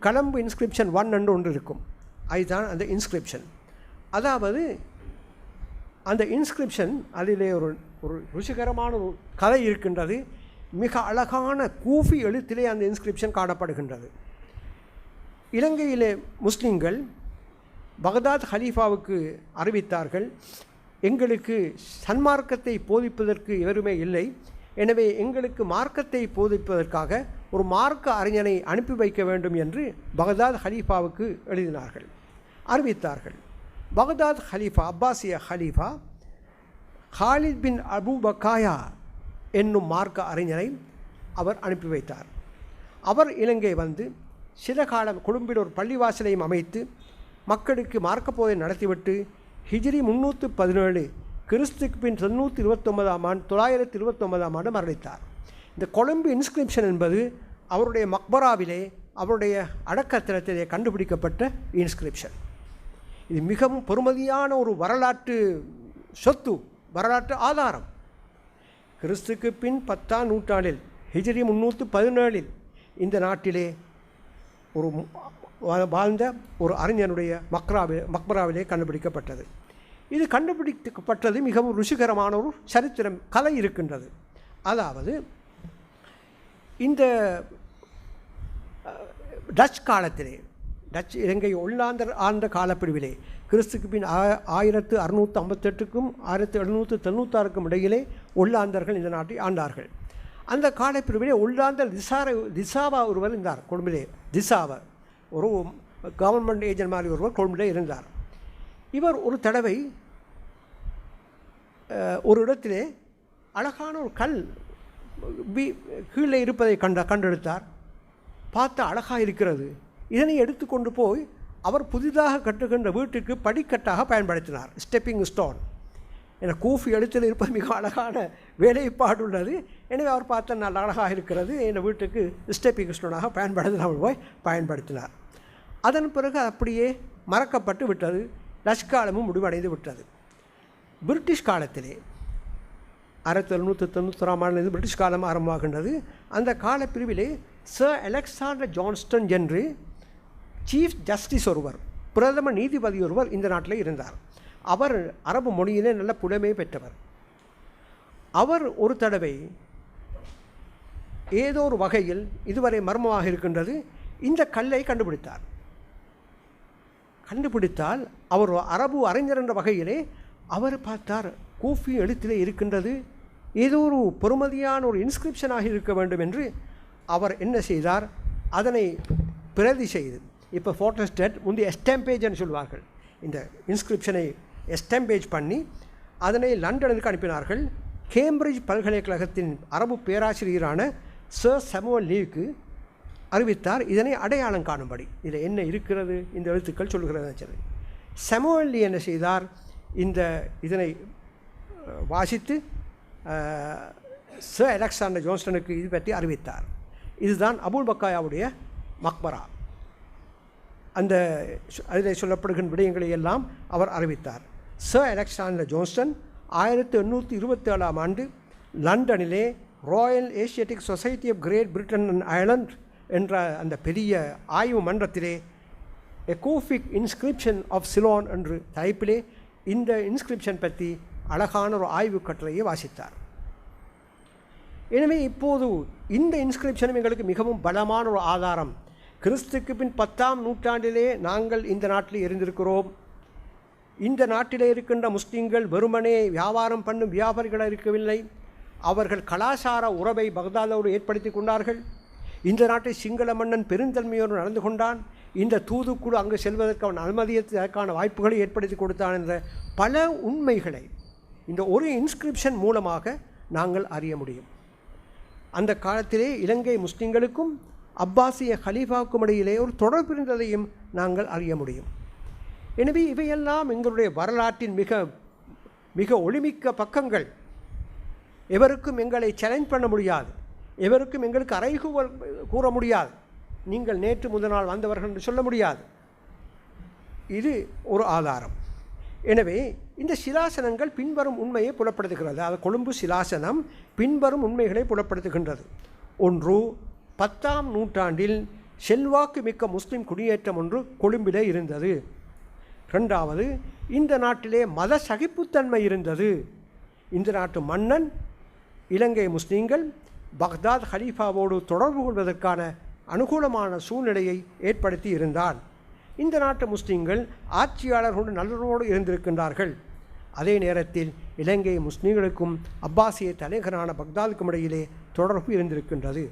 கலம்பு இன்ஸ்கிரிப்ஷன் 1 என்று ஒன்று இருக்கும். அதுதான் அந்த இன்ஸ்கிரிப்ஷன். அதாவது அந்த இன்ஸ்கிரிப்ஷன் அதிலே ஒரு ருசிகரமான ஒரு கதை இருக்கின்றது. மிக அழகான கூஃபி எழுத்திலே அந்த இன்ஸ்கிரிப்ஷன் காணப்படுகின்றது. இலங்கையிலே முஸ்லீம்கள் பக்தாத் ஹலீஃபாவுக்கு அறிவித்தார்கள், எங்களுக்கு சன்மார்க்கத்தை போதிப்பதற்கு எவருமே இல்லை, எனவே எங்களுக்கு மார்க்கத்தை போதிப்பதற்காக ஒரு மார்க்க அறிஞனை அனுப்பி வைக்க வேண்டும் என்று பக்தாத் ஹலீஃபாவுக்கு எழுதினார்கள், அறிவித்தார்கள். பக்தாத் ஹலீஃபா, அப்பாசிய ஹலீஃபா ஹாலித் பின் அபு பக்காயா என்னும் மார்க்க அறிஞரை அவர் அனுப்பி வைத்தார். அவர் இலங்கை வந்து சில காலம் கொழும்பில் ஒரு பள்ளிவாசலையும் அமைத்து மக்களுக்கு மார்க்க போதை நடத்திவிட்டு ஹிஜ்ரி 317 கிறிஸ்துக்கு பின் 929ஆம் ஆண்டு மரணித்தார். இந்த கொழும்பு இன்ஸ்கிரிப்ஷன் என்பது அவருடைய மக்பராவிலே, அவருடைய அடக்கத்திரத்திலே கண்டுபிடிக்கப்பட்ட இன்ஸ்கிரிப்ஷன். இது மிகவும் பெருமதியான ஒரு வரலாற்று சொத்து, வரலாற்று ஆதாரம். கிறிஸ்துக்கு பின் 10ஆம் நூற்றாண்டில் ஹிஜ்ரி 317 இந்த நாட்டிலே ஒரு வாழ்ந்த ஒரு அறிஞனுடைய மக்பராவிலே கண்டுபிடிக்கப்பட்டது. இது கண்டுபிடிக்கப்பட்டது மிகவும் ருசிகரமான ஒரு சரித்திரம், கதை இருக்கின்றது. அதாவது இந்த டச் காலத்திலே, டச் இலங்கை ஒல்லாந்தர் ஆண்ட காலப்பிரிவிலே கிறிஸ்துக்கு பின் 1658க்கும் 1796க்கும் இடையிலே ஒல்லாந்தர்கள் இந்த நாட்டை ஆண்டார்கள். அந்த காலப்பிரிவிலே ஒல்லாந்தர் திசாவா ஒருவர் இருந்தார் கொழும்பிலே. திசாவா ஒரு கவர்மெண்ட் ஏஜென்ட் மாதிரி ஒருவர் கொழும்பிலே இருந்தார். இவர் ஒரு தடவை ஒரு இடத்திலே அழகான ஒரு கல் கீழே இருப்பதை கண்டெடுத்தார். பார்த்தா அழகாக இருக்கிறது. இதனை எடுத்துக்கொண்டு போய் அவர் புதிதாக கட்டுகின்ற வீட்டுக்கு படிக்கட்டாக பயன்படுத்தினார், ஸ்டெப்பிங் ஸ்டோன். என கூஃபி எழுத்தில் இருப்பது மிக அழகான வேலைப்பாடு உள்ளது. எனவே அவர் பார்த்த நல்ல அழகாக இருக்கிறது, என் வீட்டுக்கு ஸ்டெப்பிங் ஸ்டோனாக பயன்படுத்தினார். அதன் பிறகு அப்படியே மறக்கப்பட்டு விட்டது. டச் காலமும் முடிவடைந்து விட்டது. பிரிட்டிஷ் காலத்திலே 1791ஆம் ஆண்டிலிருந்து பிரிட்டிஷ் காலம் ஆரம்பமாகின்றது. அந்த காலப்பிரிவிலே சர் அலெக்சாண்டர் ஜான்ஸ்டன் என்று சீஃப் ஜஸ்டிஸ் ஒருவர், பிரதம நீதிபதி ஒருவர் இந்த நாட்டில் இருந்தார். அவர் அரபு மொழியிலே நல்ல புலமை பெற்றவர். அவர் ஒரு தடவை ஏதோ ஒரு வகையில் இதுவரை மர்மமாக இருக்கின்றது, இந்த கல்லை கண்டுபிடித்தால் அவர் அரபு அறிஞர் என்ற வகையிலே அவர் பார்த்தார், கூஃபி எழுத்திலே இருக்கின்றது, ஏதோ ஒரு பெருமதியான ஒரு இன்ஸ்கிரிப்ஷனாக இருக்க வேண்டும் என்று அவர் என்ன செய்தார், அதனை பிரதி செய்து, இப்போ ஃபோட்டோஸ்டேட் முந்தைய எஸ்டாம்பேஜ் என்று சொல்வார்கள், இந்த இன்ஸ்கிரிப்ஷனை எஸ்டாம்பேஜ் பண்ணி அதனை லண்டனுக்கு அனுப்பினார்கள். கேம்பிரிட்ஜ் பல்கலைக்கழகத்தின் அரபு பேராசிரியரான சர் சாமுவல் லீக்கு அறிவித்தார், இதனை அடையாளம் காணும்படி இதில் என்ன இருக்கிறது இந்த எழுத்துக்கள் சொல்கிறது. சாமுவல் லீ என்ன செய்தார், இதனை வாசித்து சர் அலெக்சாண்டர் ஜோன்ஸ்டனுக்கு இது பற்றி அறிவித்தார். இதுதான் அபுல் பக்காயாவுடைய மக்பரா. அந்த அதில் சொல்லப்படுகின்ற விடயங்களை எல்லாம் அவர் அறிவித்தார். சர் அலெக்சாண்டர் ஜோன்ஸ்டன் 1827ஆம் ஆண்டு லண்டனிலே Royal Asiatic Society of Great Britain and Ireland என்ற அந்த பெரிய ஆய்வு மன்றத்திலே எகோஃபிக் இன்ஸ்கிரிப்ஷன் ஆஃப் சிலோன் என்று தலைப்பிலே இந்த இன்ஸ்கிரிப்ஷன் பற்றி அழகான ஒரு ஆய்வு கட்டுரையை வாசித்தார். எனவே இப்போது இந்த இன்ஸ்கிரிப்ஷனும் எங்களுக்கு மிகவும் பலமான ஒரு ஆதாரம். கிறிஸ்துக்கு பின் 10ஆம் நூற்றாண்டிலே நாங்கள் இந்த நாட்டில் இருந்திருக்கிறோம். இந்த நாட்டிலே இருக்கின்ற முஸ்லீம்கள் வெறுமனே வியாபாரம் பண்ணும் வியாபாரிகளாக இருக்கவில்லை. அவர்கள் கலாச்சார உறவை பக்தாதோடு ஏற்படுத்தி கொண்டார்கள். இந்த நாட்டை சிங்கள மன்னன் பெருந்தன்மையோடு நடந்து கொண்டான். இந்த தூதுக்குழு அங்கு செல்வதற்கான அனுமதியதற்கான வாய்ப்புகளை ஏற்படுத்தி கொடுத்தான் என்ற பல உண்மைகளை இந்த ஒரு இன்ஸ்கிரிப்ஷன் மூலமாக நாங்கள் அறிய முடியும். அந்த காலத்திலே இலங்கை முஸ்லிம்களுக்கும் அப்பாசிய ஹலீஃபாவுக்கும் இடையிலே ஒரு தொடர்பு இருந்ததையும் நாங்கள் அறிய முடியும். எனவே இவையெல்லாம் எங்களுடைய வரலாற்றின் மிக மிக ஒளிமிக்க பக்கங்கள். எவருக்கும் எங்களை சேலஞ்ச் பண்ண முடியாது, எவருக்கும் எங்களுக்கு அறைகூவல் கூற முடியாது. நீங்கள் நேற்று முதல் நாள் வந்தவர்கள் என்று சொல்ல முடியாது. இது ஒரு ஆதாரம். எனவே இந்த சிலாசனங்கள் பின்வரும் உண்மையை புலப்படுத்துகிறது. அதாவது கொழும்பு சிலாசனம் பின்வரும் உண்மைகளை புலப்படுத்துகின்றது. ஒன்று, 10ஆம் நூற்றாண்டில் செல்வாக்கு மிக்க முஸ்லிம் குடியேற்றம் ஒன்று கொழும்பிலே இருந்தது. ரெண்டாவது, இந்த நாட்டிலே மத சகிப்புத்தன்மை இருந்தது. இந்த நாட்டு மன்னன் இலங்கை முஸ்லீம்கள் பக்தாத் ஹலீஃபாவோடு தொடர்பு கொள்வதற்கான அனுகூலமான சூழ்நிலையை ஏற்படுத்தி இருந்தான். இந்த நாட்டு முஸ்லீம்கள் ஆட்சியாளர்களோடு நல்லுறவோடு இருந்திருக்கின்றார்கள். அதே நேரத்தில் இலங்கை முஸ்லீம்களுக்கும் அப்பாசிய தலைநகரான பக்தாதுக்கும் இடையிலே தொடர்பு இருந்திருக்கின்றது.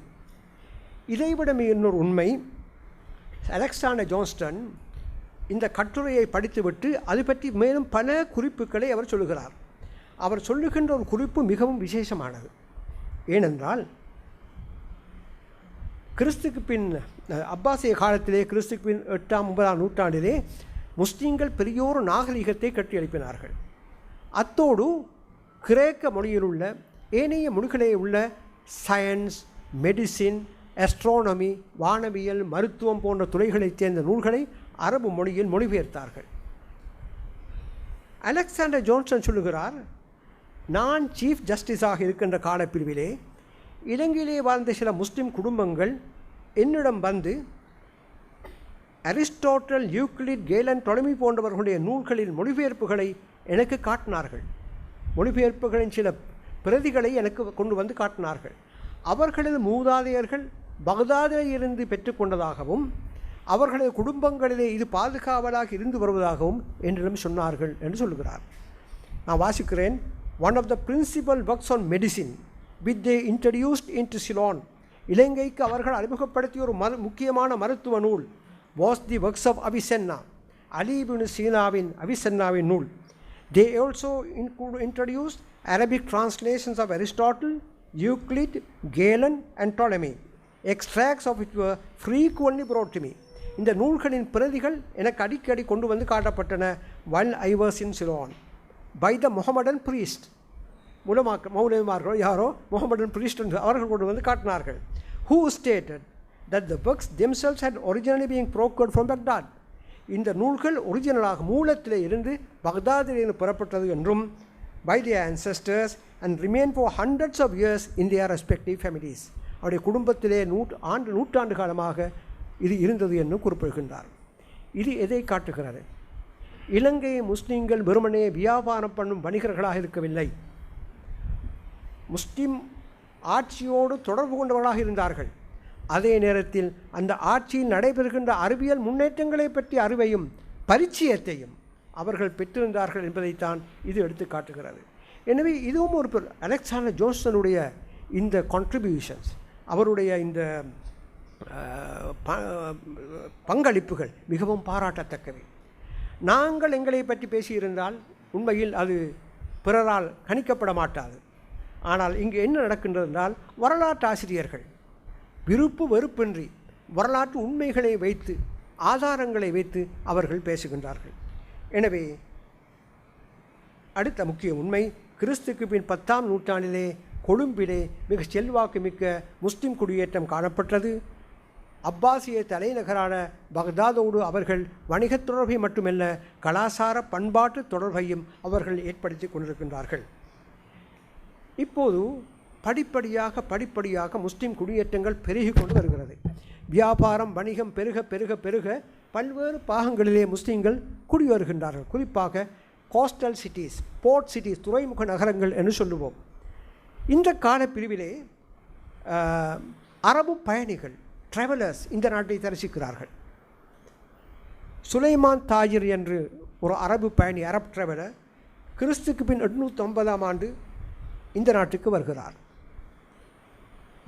இதைவிட இன்னொரு உண்மை, அலெக்சாண்டர் ஜோன்ஸ்டன் இந்த கட்டுரையை படித்துவிட்டு அது பற்றி மேலும் பல குறிப்புகளை அவர் சொல்லுகிறார். அவர் சொல்லுகின்ற ஒரு குறிப்பு மிகவும் விசேஷமானது. ஏனென்றால் கிறிஸ்துக்கு பின் அப்பாசிய காலத்திலே கிறிஸ்துக்கு பின் 8ஆம் 9ஆம் நூற்றாண்டிலே முஸ்லீம்கள் பெரியோரு நாகரிகத்தை கட்டியெழுப்பினார்கள். அத்தோடு கிரேக்க மொழியில் உள்ள ஏனைய மொழிகளே உள்ள சயின்ஸ், மெடிசின், ஆஸ்ட்ரானமி, வானவியல், மருத்துவம் போன்ற துறைகளைச் சேர்ந்த நூல்களை அரபு மொழியில் மொழிபெயர்த்தார்கள். அலெக்சாண்டர் ஜோன்ஸ்டன் சொல்லுகிறார், நான் சீஃப் ஜஸ்டிஸாக இருக்கின்ற காலப்பிரிவிலே இலங்கையிலே வாழ்ந்த சில முஸ்லிம் குடும்பங்கள் என்னிடம் வந்து அரிஸ்டாட்டில், யூக்ளிட், கேலன், டொலமி போன்றவர்களுடைய நூல்களின் மொழிபெயர்ப்புகளை எனக்கு காட்டினார்கள். மொழிபெயர்ப்புகளின் சில பிரதிகளை எனக்கு கொண்டு வந்து காட்டினார்கள். அவர்களது மூதாதையர்கள் பக்தாதில் இருந்து பெற்றுக்கொண்டதாகவும் அவர்களது குடும்பங்களிலே இது பாதுகாவலாக இருந்து வருவதாகவும் என்னிடம் சொன்னார்கள் என்று சொல்லுகிறார். நான் வாசிக்கிறேன். One of the principal works on medicine which they introduced into Ceylon, இலங்கைக்கு அவர்கள் அறிமுகப்படுத்திய ஒரு முக்கியமான மருத்துவ நூல் was the works of Avicenna, அலி இப்னு சீனாவின் அவிசென்னாவின் நூல். They also introduced Arabic translations of Aristotle, Euclid, Galen and Ptolemy. Extracts of which were frequently brought to me. இந்த நூல்களின் பிரதிகள் எனக்கு அடிக்கடி கொண்டு வந்து காட்டப்பட்டன while I was in Ceylon by the Mohammedan priest. மௌலவிமார்கள் யாரோ முகமடன் priest அவர்கள் கொண்டு வந்து காட்டினார்கள். Who stated that the books themselves had originally been procured from Baghdad. இந்த நூல்கள் ஒரிஜினலாக மூலத்திலே இருந்து பக்தாதிலிருந்து புறப்பட்டது என்றும் by their ancestors and remained for hundreds of years in their respective families. அவருடைய குடும்பத்திலே நூற்றாண்டு காலமாக இது இருந்தது என்று குறிப்பிடுகின்றார். இது எதை காட்டுகிறது? இலங்கை முஸ்லீம்கள் வெறுமனே வியாபாரம் பண்ணும் வணிகர்களாக இருக்கவில்லை, முஸ்லிம் ஆட்சியோடு தொடர்பு கொண்டவர்களாக இருந்தார்கள். அதே நேரத்தில் அந்த ஆட்சியில் நடைபெறுகின்ற அறிவியல் முன்னேற்றங்களை பற்றிய அறிவையும் பரிச்சயத்தையும் அவர்கள் பெற்றிருந்தார்கள் என்பதைத்தான் இது எடுத்து காட்டுகிறது. எனவே இதுவும் ஒரு அலெக்சாண்டர் ஜோன்ஸ்டனுடைய இந்த கான்ட்ரிபியூஷன்ஸ், அவருடைய இந்த பங்களிப்புகள் மிகவும் பாராட்டத்தக்கவை. நாங்கள் எங்களை பற்றி பேசியிருந்தால் உண்மையில் அது பிறரால் கணிக்கப்பட மாட்டாது. ஆனால் இங்கு என்ன நடக்கின்றது என்றால், வரலாற்று ஆசிரியர்கள் விருப்பு வெறுப்பின்றி வரலாற்று உண்மைகளை வைத்து ஆதாரங்களை வைத்து அவர்கள் பேசுகின்றார்கள். எனவே அடுத்த முக்கிய உண்மை, கிறிஸ்துக்கு பின் 10ஆம் நூற்றாண்டிலே கொழும்பிலே மிக செல்வாக்கு மிக்க முஸ்லிம் குடியேற்றம் காணப்பட்டது. அப்பாசிய தலைநகரான பக்தாதோடு அவர்கள் வணிகத் தொடர்பை மட்டுமல்ல கலாசார பண்பாட்டு தொடர்பையும் அவர்கள் ஏற்படுத்தி கொண்டிருக்கின்றார்கள். இப்போது படிப்படியாக முஸ்லிம் குடியேற்றங்கள் பெருகி கொண்டு வருகிறது. வியாபாரம் வணிகம் பெருக பெருக பெருக பல்வேறு பாகங்களிலே முஸ்லீம்கள் குடியேறுகின்றார்கள். குறிப்பாக கோஸ்டல் சிட்டிஸ், போர்ட் சிட்டிஸ், துறைமுக நகரங்கள் என்று சொல்லுவோம். இந்த காலப்பிரிவிலே அரபு பயணிகள், ட்ராவலர்ஸ் இந்த நாட்டை தரிசிக்கிறார்கள். சுலைமான் தாஜிர் என்று ஒரு அரபு பயணி, அரப் ட்ராவலர், கிறிஸ்துக்கு பின் 850ஆம் ஆண்டு இந்த நாட்டுக்கு வருகிறார்.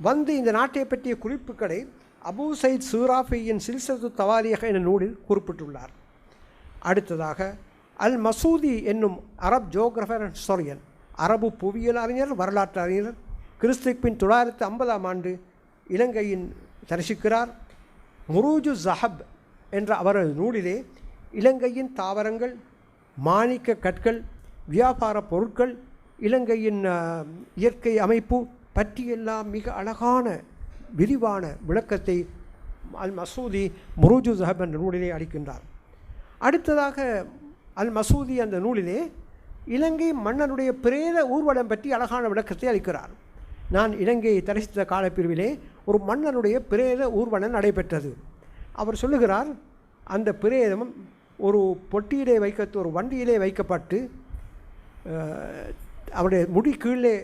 வந்து இந்த நாட்டை பற்றிய குறிப்புகளை அபு சைத் சூராஃபியின் சில்சத்து தவாரியாக என்ற நூலில் குறிப்பிட்டுள்ளார். அடுத்ததாக அல் மசூதி என்னும் அரப் ஜோகிரஃபர் அண்ட் ஹிஸ்டோரியன், அரபு புவியியல் அறிஞர், வரலாற்று அறிஞர், கிறிஸ்துக்கு பின் 950ஆம் ஆண்டு இலங்கையின் தரிசிக்கிறார். முரூஜு ஜஹப் என்ற அவரது நூலிலே இலங்கையின் தாவரங்கள், மாணிக்க கற்கள், வியாபார பொருட்கள், இலங்கையின் இயற்கை அமைப்பு பற்றியெல்லாம் மிக அழகான விரிவான விளக்கத்தை அல் மசூதி முரூஜு ஜஹப் என்ற நூலிலே அளிக்கின்றார். அடுத்ததாக அல் மசூதி அந்த நூலிலே இலங்கை மன்னனுடைய பிரேத ஊர்வலம் பற்றி அழகான விளக்கத்தை அளிக்கிறார். நான் இலங்கையை தரிசித்த காலப்பிரிவிலே ஒரு மன்னனுடைய பிரேத ஊர்வலம் நடைபெற்றது. அவர் சொல்லுகிறார், அந்த பிரேதம் ஒரு பொட்டியிலே ஒரு வண்டியிலே வைக்கப்பட்டு அவருடைய முடி கீழே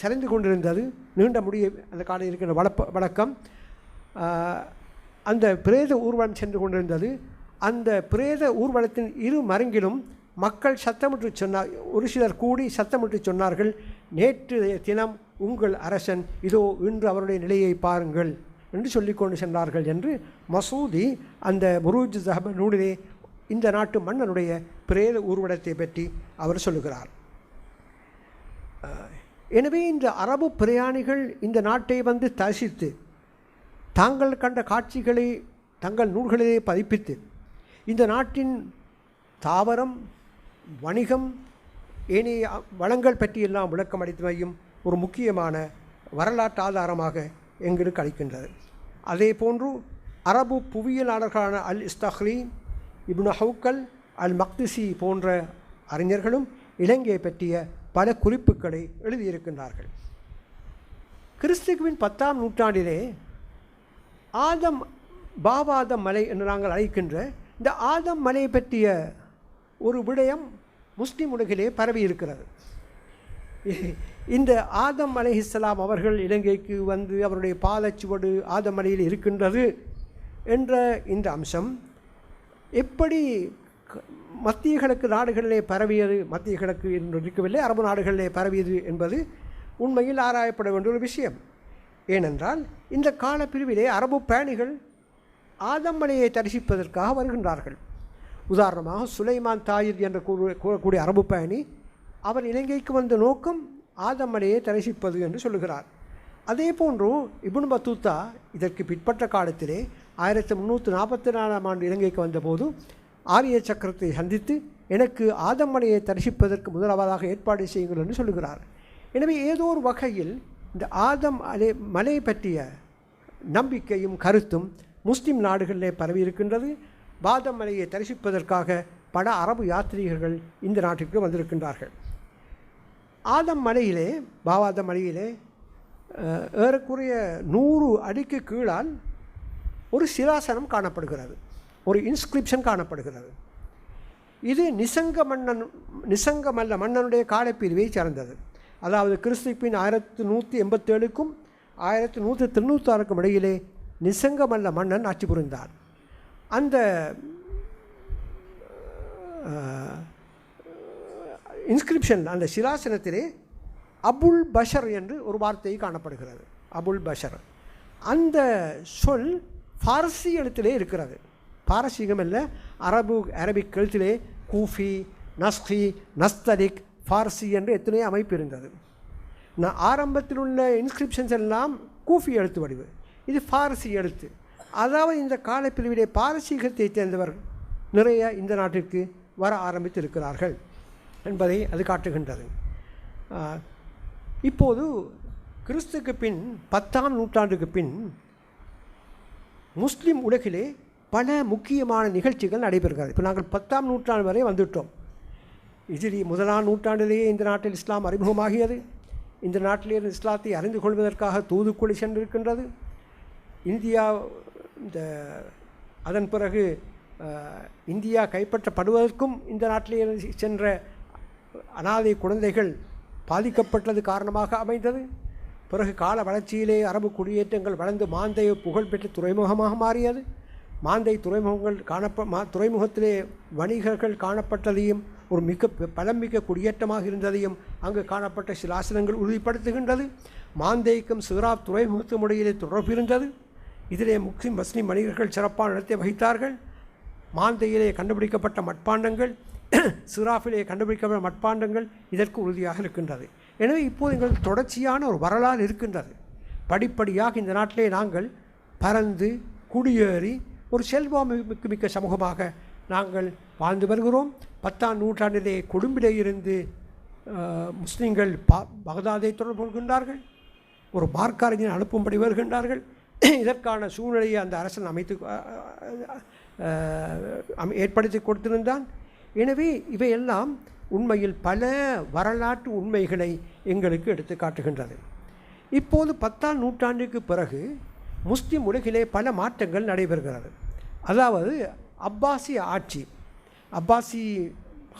சரிந்து கொண்டிருந்தது. நீண்ட முடியை அந்த காலையில் இருக்கிற வழக்கம். அந்த பிரேத ஊர்வலம் சென்று கொண்டிருந்தது. அந்த பிரேத ஊர்வலத்தின் இரு மருங்கிலும் மக்கள் சத்தமிட்டு சொன்னார். ஒரு சிலர் கூடி சத்தமிட்டு சொன்னார்கள், நேற்று தினம் உங்கள் அரசன், இதோ இன்று அவருடைய நிலையை பாருங்கள் என்று சொல்லிக்கொண்டு சென்றார்கள் என்று மசூதி அந்த முரூஜ் ஜஹப் நூலிலே இந்த நாட்டு மன்னனுடைய பிரேத ஊர்வலத்தை பற்றி அவர் சொல்லுகிறார். எனவே இந்த அரபு பிரயாணிகள் இந்த நாட்டை வந்து தரிசித்து தாங்கள் கண்ட காட்சிகளை தங்கள் நூல்களிலே பதிப்பித்து இந்த நாட்டின் தாவரம், வணிகம், ஏனைய வளங்கள் பற்றியெல்லாம் விளக்கம் அளித்தமையும் ஒரு முக்கியமான வரலாற்று ஆதாரமாக எங்களுக்கு அளிக்கின்றது. அதே போன்று அரபு புவியியலாளர்களான அல் இஸ்தஹ்லி, இப்னு ஹவுக்கல், அல் மக்திசி போன்ற அறிஞர்களும் இலங்கையை பற்றிய பல குறிப்புகளை எழுதியிருக்கின்றார்கள். கிறிஸ்துவின் 10ஆம் நூற்றாண்டிலே பாபாதம் மலை என்று நாங்கள் அழைக்கின்ற இந்த ஆதம் மலை பற்றிய ஒரு விடயம் முஸ்லிம் உலகிலே பரவி இருக்கிறது. இந்த ஆதம் அலைஹிஸ்ஸலாம் அவர்கள் இலங்கைக்கு வந்து அவருடைய பாதச்சுவடு ஆதம் மலையில் இருக்கின்றது என்ற இந்த அம்சம் எப்படி மத்திய கிழக்கு நாடுகளிலே பரவியது, மத்திய கிழக்கு என்று இருக்கவில்லை, அரபு நாடுகளிலே பரவியது என்பது உண்மையில் ஆராயப்பட வேண்டிய ஒரு விஷயம். ஏனென்றால் இந்த காலப்பிரிவிலே அரபு பயணிகள் ஆதம் மலையை தரிசிப்பதற்காக வருகின்றார்கள். உதாரணமாக சுலைமான் தாயிர் என்று கூறக்கூடிய அரபு பயணி, அவர் இலங்கைக்கு வந்த நோக்கம் ஆதம் மலையை தரிசிப்பது என்று சொல்லுகிறார். அதே போன்று இப்னு பத்தூத்தா இதற்கு பிற்பட்ட காலத்திலே 1344ஆம் ஆண்டு இலங்கைக்கு வந்தபோது ஆரிய சக்கரத்தை சந்தித்து எனக்கு ஆதம் மலையை தரிசிப்பதற்கு முதலாவதாக ஏற்பாடு செய்யுங்கள் என்று சொல்லுகிறார். எனவே ஏதோ ஒரு வகையில் இந்த ஆதம் மலை பற்றிய நம்பிக்கையும் கருத்தும் முஸ்லிம் நாடுகளிலே பரவி இருக்கின்றது. ஆதம் மலையை தரிசிப்பதற்காக பல அரபு யாத்ரீகர்கள் இந்த நாட்டிற்கு வந்திருக்கின்றார்கள். ஆதம் மலையிலே, பாவாதம் மலையிலே ஏறக்குறைய 100 அடிக்கு கீழால் ஒரு சிலாசனம் காணப்படுகிறது, ஒரு இன்ஸ்கிரிப்ஷன் காணப்படுகிறது. இது நிசங்கமல்ல மன்னனுடைய காலப்பிரிவை சார்ந்தது. அதாவது கிறிஸ்துவின் 1187க்கும் 1196க்கும் இடையிலே நிசங்கமல்ல மன்னன் ஆட்சி புரிந்தார். அந்த இன்ஸ்கிரிப்ஷன், அந்த சிலாசனத்திலே அபுல் பஷர் என்று ஒரு வார்த்தை காணப்படுகிறது. அபுல் பஷர், அந்த சொல் ஃபாரசி எழுத்திலே இருக்கிறது. பாரசீகம் அல்ல, அரபிக் எழுத்திலே கூஃபி, நஸ்கி, நஸ்தலிக், ஃபார்சி என்று எத்தனையோ அமைப்பு இருந்தது. ஆரம்பத்தில் உள்ள இன்ஸ்கிரிப்ஷன்ஸ் எல்லாம் கூஃபி எழுத்து வடிவு, இது ஃபாரசி எழுத்து. அதாவது இந்த காலப்பிரிவிலே பாரசீகத்தை சேர்ந்தவர் நிறைய இந்த நாட்டிற்கு வர ஆரம்பித்திருக்கிறார்கள் என்பதை அது காட்டுகின்றது. இப்போது கிறிஸ்துக்கு பின் 10ஆம் நூற்றாண்டுக்கு பின் முஸ்லீம் உலகிலே பல முக்கியமான நிகழ்ச்சிகள் நடைபெறுகிறது. இப்போ நாங்கள் 10ஆம் நூற்றாண்டு வரை வந்துவிட்டோம். ஹிஜ்ரி 1ஆம் நூற்றாண்டிலேயே இந்த நாட்டில் இஸ்லாம் அறிமுகமாகியது. இந்த நாட்டிலே இஸ்லாத்தை அறிந்து கொள்வதற்காக தூதுக்குழி சென்றிருக்கின்றது. இந்தியா அதன் பிறகு இந்தியா கைப்பற்றப்படுவதற்கும் இந்த நாட்டிலே சென்ற அனாதை குழந்தைகள் பாதிக்கப்பட்டது காரணமாக அமைந்தது. பிறகு கால வளர்ச்சியிலே அரபு குடியேற்றங்கள் வளர்ந்து மாந்தை புகழ்பெற்ற துறைமுகமாக மாறியது. மாந்தை துறைமுகங்கள் துறைமுகத்திலே வணிகர்கள் காணப்பட்டதையும் ஒரு மிக பலமிக்க குடியேற்றமாக இருந்ததையும் அங்கு காணப்பட்ட சிலாசனங்கள் உறுதிப்படுத்துகின்றது. மாந்தைக்கும் சிராப் துறைமுகத்துக்கும் இடையிலே தொடர்பு இருந்தது. இதிலே முஸ்லிம் வணிகர்கள் சிறப்பான இடத்தை வகித்தார்கள். மாந்தையிலே கண்டுபிடிக்கப்பட்ட மட்பாண்டங்கள், சிராஃபிலே கண்டுபிடிக்கப்பட்ட மட்பாண்டங்கள் இதற்கு உறுதியாக இருக்கின்றது. எனவே இப்போது எங்கள் தொடர்ச்சியான ஒரு வரலாறு இருக்கின்றது. படிப்படியாக இந்த நாட்டிலே நாங்கள் பறந்து குடியேறி ஒரு செல்வாமிக்க சமூகமாக நாங்கள் வாழ்ந்து வருகிறோம். 10ஆம் நூற்றாண்டிலே கொழும்பிலே இருந்து முஸ்லீம்கள் பகதாதை தொடர்பு கொள்கின்றார்கள். ஒரு மார்க்கறிஞர் அனுப்பும்படி வருகின்றார்கள். இதற்கான சூழ்நிலையை அந்த அரசன் ஏற்படுத்தி கொடுத்திருந்தான். எனவே இவையெல்லாம் உண்மையில் பல வரலாற்று உண்மைகளை எங்களுக்கு எடுத்து காட்டுகின்றது. இப்போது 10ஆம் நூற்றாண்டுக்கு பிறகு முஸ்லிம் உலகிலே பல மாற்றங்கள் நடைபெறுகிறது. அதாவது அப்பாசி ஆட்சி, அப்பாசி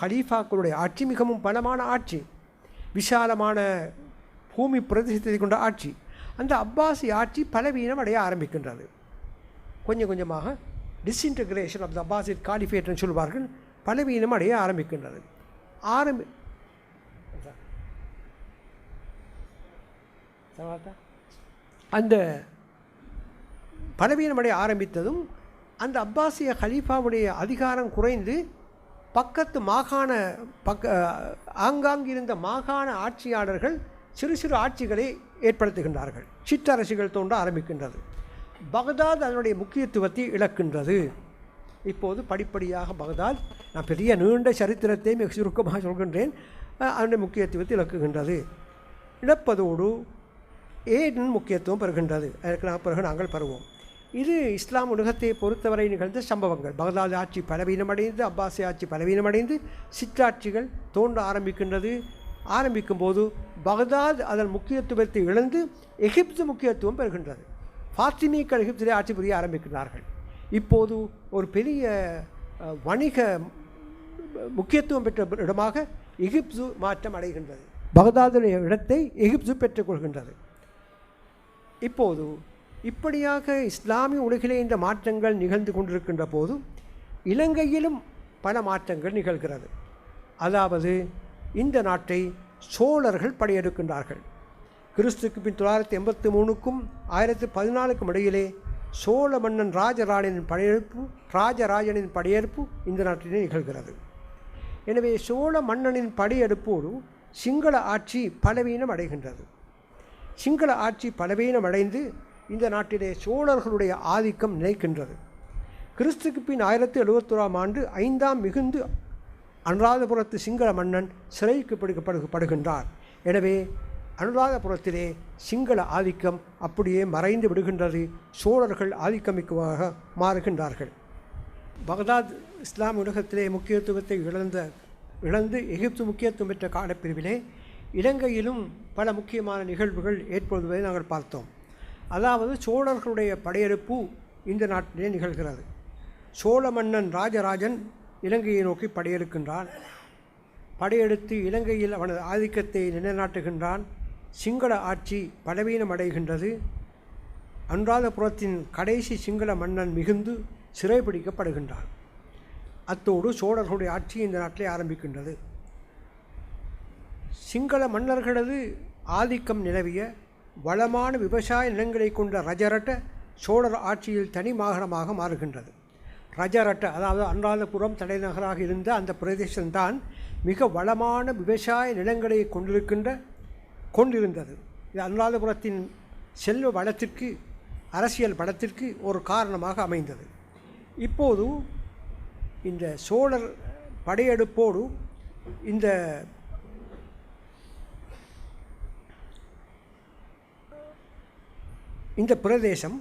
ஹலீஃபாக்களுடைய ஆட்சி மிகவும் பலமான ஆட்சி, விசாலமான பூமி பிரதேசத்தை கொண்ட ஆட்சி. அந்த அப்பாசி ஆட்சி பலவீனம் அடைய ஆரம்பிக்கின்றது. கொஞ்சம் கொஞ்சமாக டிஸ்இன்டகிரேஷன் ஆஃப் த அப்பாசிட் காலிஃபேட்னு சொல்வார்கள், பலவீனம் அடைய ஆரம்பிக்கின்றது. அந்த பலவீனமடைய ஆரம்பித்ததும் அந்த அப்பாசிய ஹலீஃபாவுடைய அதிகாரம் குறைந்து பக்கத்து மாகாண ஆங்காங்கிருந்த மாகாண ஆட்சியாளர்கள் சிறு சிறு ஆட்சிகளை ஏற்படுத்துகின்றார்கள். சிற்றரசுகள் தோன்ற ஆரம்பிக்கின்றது. பகதாத் அதனுடைய முக்கியத்துவத்தை இழக்கின்றது. இப்போது படிப்படியாக பகதாத், நான் பெரிய நீண்ட சரித்திரத்தை மிக சுருக்கமாக சொல்கின்றேன், அதனுடைய முக்கியத்துவத்தை இழக்குகின்றது. இழப்பதோடு ஏன் முக்கியத்துவம் பெறுகின்றது. அதற்கு பிறகு நாங்கள் பெறுவோம். இது இஸ்லாம் உலகத்தை பொறுத்தவரை நிகழ்ந்த சம்பவங்கள். பகதாத் ஆட்சி பலவீனமடைந்து, அப்பாசி ஆட்சி பலவீனமடைந்து, சிற்றாட்சிகள் தோன்ற ஆரம்பிக்கின்றது. ஆரம்பிக்கும் போது பகதாத் அதன் முக்கியத்துவத்தை இழந்து எகிப்து முக்கியத்துவம் பெறுகின்றது. ஃபாத்திமீக்கள் எகிப்திலே ஆட்சி புரிய ஆரம்பிக்கிறார்கள். இப்போது ஒரு பெரிய வணிக முக்கியத்துவம் பெற்ற இடமாக எகிப்து மாற்றம் அடைகின்றது. பகதாதுடைய இடத்தை எகிப்து பெற்றுக்கொள்கின்றது. இப்போது இப்படியாக இஸ்லாமிய உலகிலே இந்த மாற்றங்கள் நிகழ்ந்து கொண்டிருக்கின்ற போது இலங்கையிலும் பல மாற்றங்கள் நிகழ்கிறது. அதாவது இந்த நாட்டை சோழர்கள் படையெடுக்கின்றார்கள். கிறிஸ்துக்கு பின் 983க்கும் 1014க்கும் இடையிலே சோழ மன்னன் ராஜராஜனின் படையெடுப்பு இந்த நாட்டிலே நிகழ்கிறது. எனவே சோழ மன்னனின் படையெடுப்போடு சிங்கள ஆட்சி பலவீனம் அடைகின்றது. சிங்கள ஆட்சி பலவீனம் அடைந்து இந்த நாட்டிலே சோழர்களுடைய ஆதிக்கம் நிலைக்கின்றது. கிறிஸ்துக்கு பின் 1071ஆம் ஆண்டு 5ஆம் மிகுந்து அனுராதபுரத்து சிங்கள மன்னன் சிறைக்கு பிடிக்கப்படுகின்றார். எனவே அனுராதபுரத்திலே சிங்கள ஆதிக்கம் அப்படியே மறைந்து விடுகின்றது. சோழர்கள் ஆதிக்கமிக்கமாக மாறுகின்றார்கள். பகதாத் இஸ்லாம் உலகத்திலே முக்கியத்துவத்தை இழந்து எகிப்து முக்கியத்துவம் பெற்ற காலப்பிரிவிலே இலங்கையிலும் பல முக்கியமான நிகழ்வுகள் ஏற்படுவதை நாங்கள் பார்த்தோம். அதாவது சோழர்களுடைய படையெடுப்பு இந்த நாட்டிலே நிகழ்கிறது. சோழ மன்னன் ராஜராஜன் இலங்கையை நோக்கி படையெடுக்கின்றான். படையெடுத்து இலங்கையில் அவனது ஆதிக்கத்தை நிலைநாட்டுகின்றான். சிங்கள ஆட்சி பலவீனம் அடைகின்றது. அனுராதபுரத்தின் கடைசி சிங்கள மன்னன் மிகுந்து சிறைபிடிக்கப்படுகின்றான். அத்தோடு சோழர்களுடைய ஆட்சி இந்த நாட்டிலே ஆரம்பிக்கின்றது. சிங்கள மன்னர்களது ஆதிக்கம் நிலவிய வளமான விவசாய நிலங்களை கொண்ட ரஜரட்ட சோழர் ஆட்சியில் தனி மாகாணமாக மாறுகின்றது. ரஜரட்ட அதாவது அனுராதபுரம் தலைநகராக இருந்த அந்த பிரதேசம்தான் மிக வளமான விவசாய நிலங்களை கொண்டிருந்தது. இது அனுராதபுரத்தின் செல்வ வளத்திற்கு, அரசியல் பலத்திற்கு ஒரு காரணமாக அமைந்தது. இப்போது இந்த சோழர் படையெடுப்போடு இந்த இந்த பிரதேசம்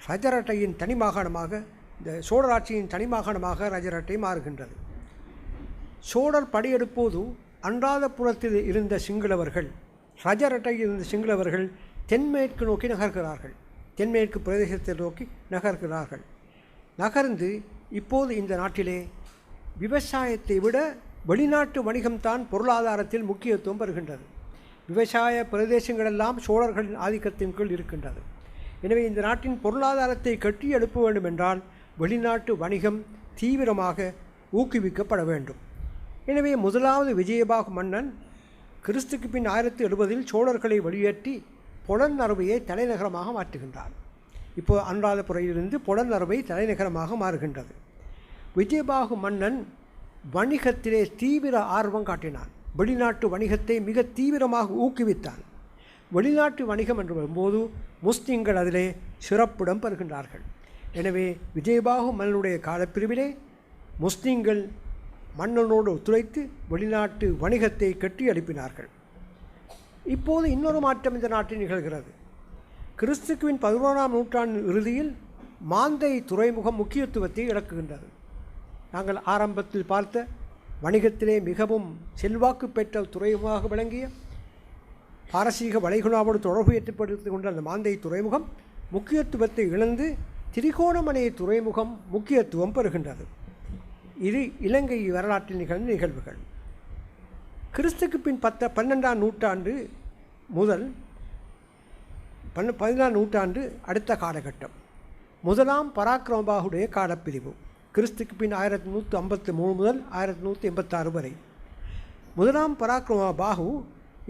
ரஜரட்டையின் தனிமாகாணமாக, இந்த சோழர் ஆட்சியின் தனிமாகாணமாக ரஜரட்டை மாறுகின்றது. சோழர் படையெடுப்போது அன்றாதபுரத்தில் இருந்த சிங்களவர்கள், ரஜரட்டையில் இருந்த சிங்களவர்கள் தென்மேற்கு நோக்கி நகர்கிறார்கள். தென்மேற்கு பிரதேசத்தை நோக்கி நகர்கிறார்கள். நகர்ந்து இப்போது இந்த நாட்டிலே விவசாயத்தை விட வெளிநாட்டு வணிகம்தான் பொருளாதாரத்தில் முக்கியத்துவம் பெறுகின்றது. விவசாய பிரதேசங்களெல்லாம் சோழர்களின் ஆதிக்கத்தின் கீழ் இருக்கின்றது. எனவே இந்த நாட்டின் பொருளாதாரத்தை கட்டி எழுப்ப வேண்டும் என்றால் வெளிநாட்டு வணிகம் தீவிரமாக ஊக்குவிக்கப்பட வேண்டும். எனவே முதலாவது விஜயபாகு மன்னன் கிறிஸ்துக்கு பின் 1070 சோழர்களை வெளியேற்றி பொலன்னறுவையை தலைநகரமாக மாற்றுகின்றார். இப்போது அனுராதபுரையிலிருந்து பொலன்னறுவை தலைநகரமாக மாறுகின்றது. விஜயபாகு மன்னன் வணிகத்திலே தீவிர ஆர்வம் காட்டினான். வெளிநாட்டு வணிகத்தை மிக தீவிரமாக ஊக்குவித்தான். வெளிநாட்டு வணிகம் என்று வரும்போது முஸ்லிம்கள் அதிலே சிறப்பிடம் பெறுகின்றார்கள். எனவே விஜயபாகு மன்னனுடைய காலப்பிரிவிலே முஸ்லிம்கள் மன்னனோடு ஒத்துழைத்து வெளிநாட்டு வணிகத்தை கட்டி எழுப்பினார்கள். இப்போது இன்னொரு மாற்றம் இந்த நாட்டில் நிகழ்கிறது. கிறிஸ்துவின் 11ஆம் நூற்றாண்டு இறுதியில் மாந்தை துறைமுகம் முக்கியத்துவத்தை இழக்குகின்றது. நாங்கள் ஆரம்பத்தில் பார்த்த வணிகத்திலே மிகவும் செல்வாக்கு பெற்ற துறைமுகமாக விளங்கிய பாரசீக வளைகுடாவோடு தொடர்பு ஏற்படுத்திக் கொண்ட அந்த மாந்தை துறைமுகம் முக்கியத்துவத்தை இழந்து திரிகோணமலை துறைமுகம் முக்கியத்துவம் பெறுகின்றது. இது இலங்கை வரலாற்றில் நிகழ்ந்த நிகழ்வுகள். கிறிஸ்துக்கு பின் 12ஆம் நூற்றாண்டு முதல் 14ஆம் நூற்றாண்டு அடுத்த காலகட்டம். முதலாம் பராக்கிரமபாகுடைய காலப்பிரிவு கிறிஸ்துக்கு பின் 1153 முதல் 1186 வரை. முதலாம் பராக்கிரமபாகு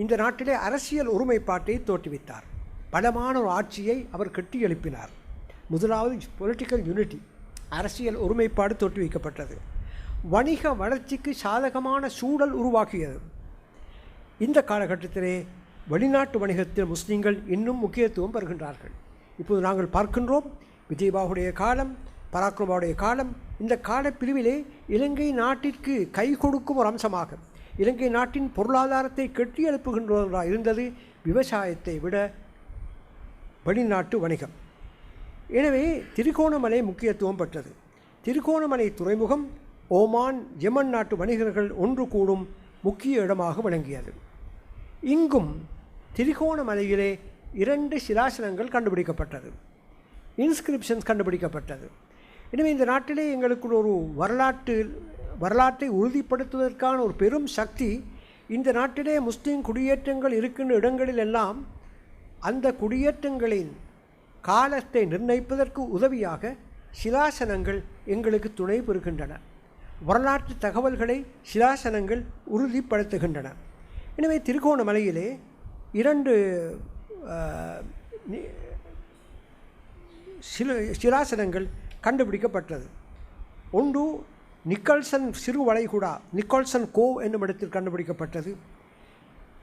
இந்த நாட்டிலே அரசியல் ஒருமைப்பாட்டை தோற்றுவித்தார். பலமான ஒரு ஆட்சியை அவர் கட்டி எழுப்பினார். முதலாவது பொலிட்டிக்கல் யூனிட்டி, அரசியல் ஒருமைப்பாடு தோற்றுவிக்கப்பட்டது. வணிக வளர்ச்சிக்கு சாதகமான சூழல் உருவாக்கியது. இந்த காலகட்டத்திலே வெளிநாட்டு வணிகத்தில் முஸ்லீம்கள் இன்னும் முக்கியத்துவம் பெறுகின்றார்கள். இப்போது நாங்கள் பார்க்கின்றோம் விஜயபாகுடைய காலம், பராக்கிரமாவுடைய காலம். இந்த காலப்பிரிவிலே இலங்கை நாட்டிற்கு கை கொடுக்கும் ஒரு அம்சமாக இலங்கை நாட்டின் பொருளாதாரத்தை கட்டியெழுப்புகின்றதாக இருந்தது விவசாயத்தை விட வெளிநாட்டு வணிகம். எனவே திரிகோணமலை முக்கியத்துவம் பெற்றது. திரிகோணமலை துறைமுகம் ஓமான், யமன் நாட்டு வணிகர்கள் ஒன்று கூடும் முக்கிய இடமாக விளங்கியது. இங்கும் திரிகோணமலையிலே 2 சிலாசனங்கள் கண்டுபிடிக்கப்பட்டது, இன்ஸ்கிரிப்ஷன்ஸ் கண்டுபிடிக்கப்பட்டது. எனவே இந்த நாட்டிலே எங்களுக்கு ஒரு வரலாற்றை உறுதிப்படுத்துவதற்கான ஒரு பெரும் சக்தி இந்த நாட்டிலே முஸ்லீம் குடியேற்றங்கள் இருக்கின்ற இடங்களில் எல்லாம் அந்த குடியேற்றங்களின் காலத்தை நிர்ணயிப்பதற்கு உதவியாக சிலாசனங்கள் எங்களுக்கு துணை பெறுகின்றன. வரலாற்று தகவல்களை சிலாசனங்கள் உறுதிப்படுத்துகின்றன. எனவே திரிகோணமலையிலே 2 சிலாசனங்கள் கண்டுபிடிக்கப்பட்டது. ஒன்று நிக்கல்சன் சிறு வளைகுடா, நிக்கல்சன் கோவ் என்னும் இடத்தில் கண்டுபிடிக்கப்பட்டது.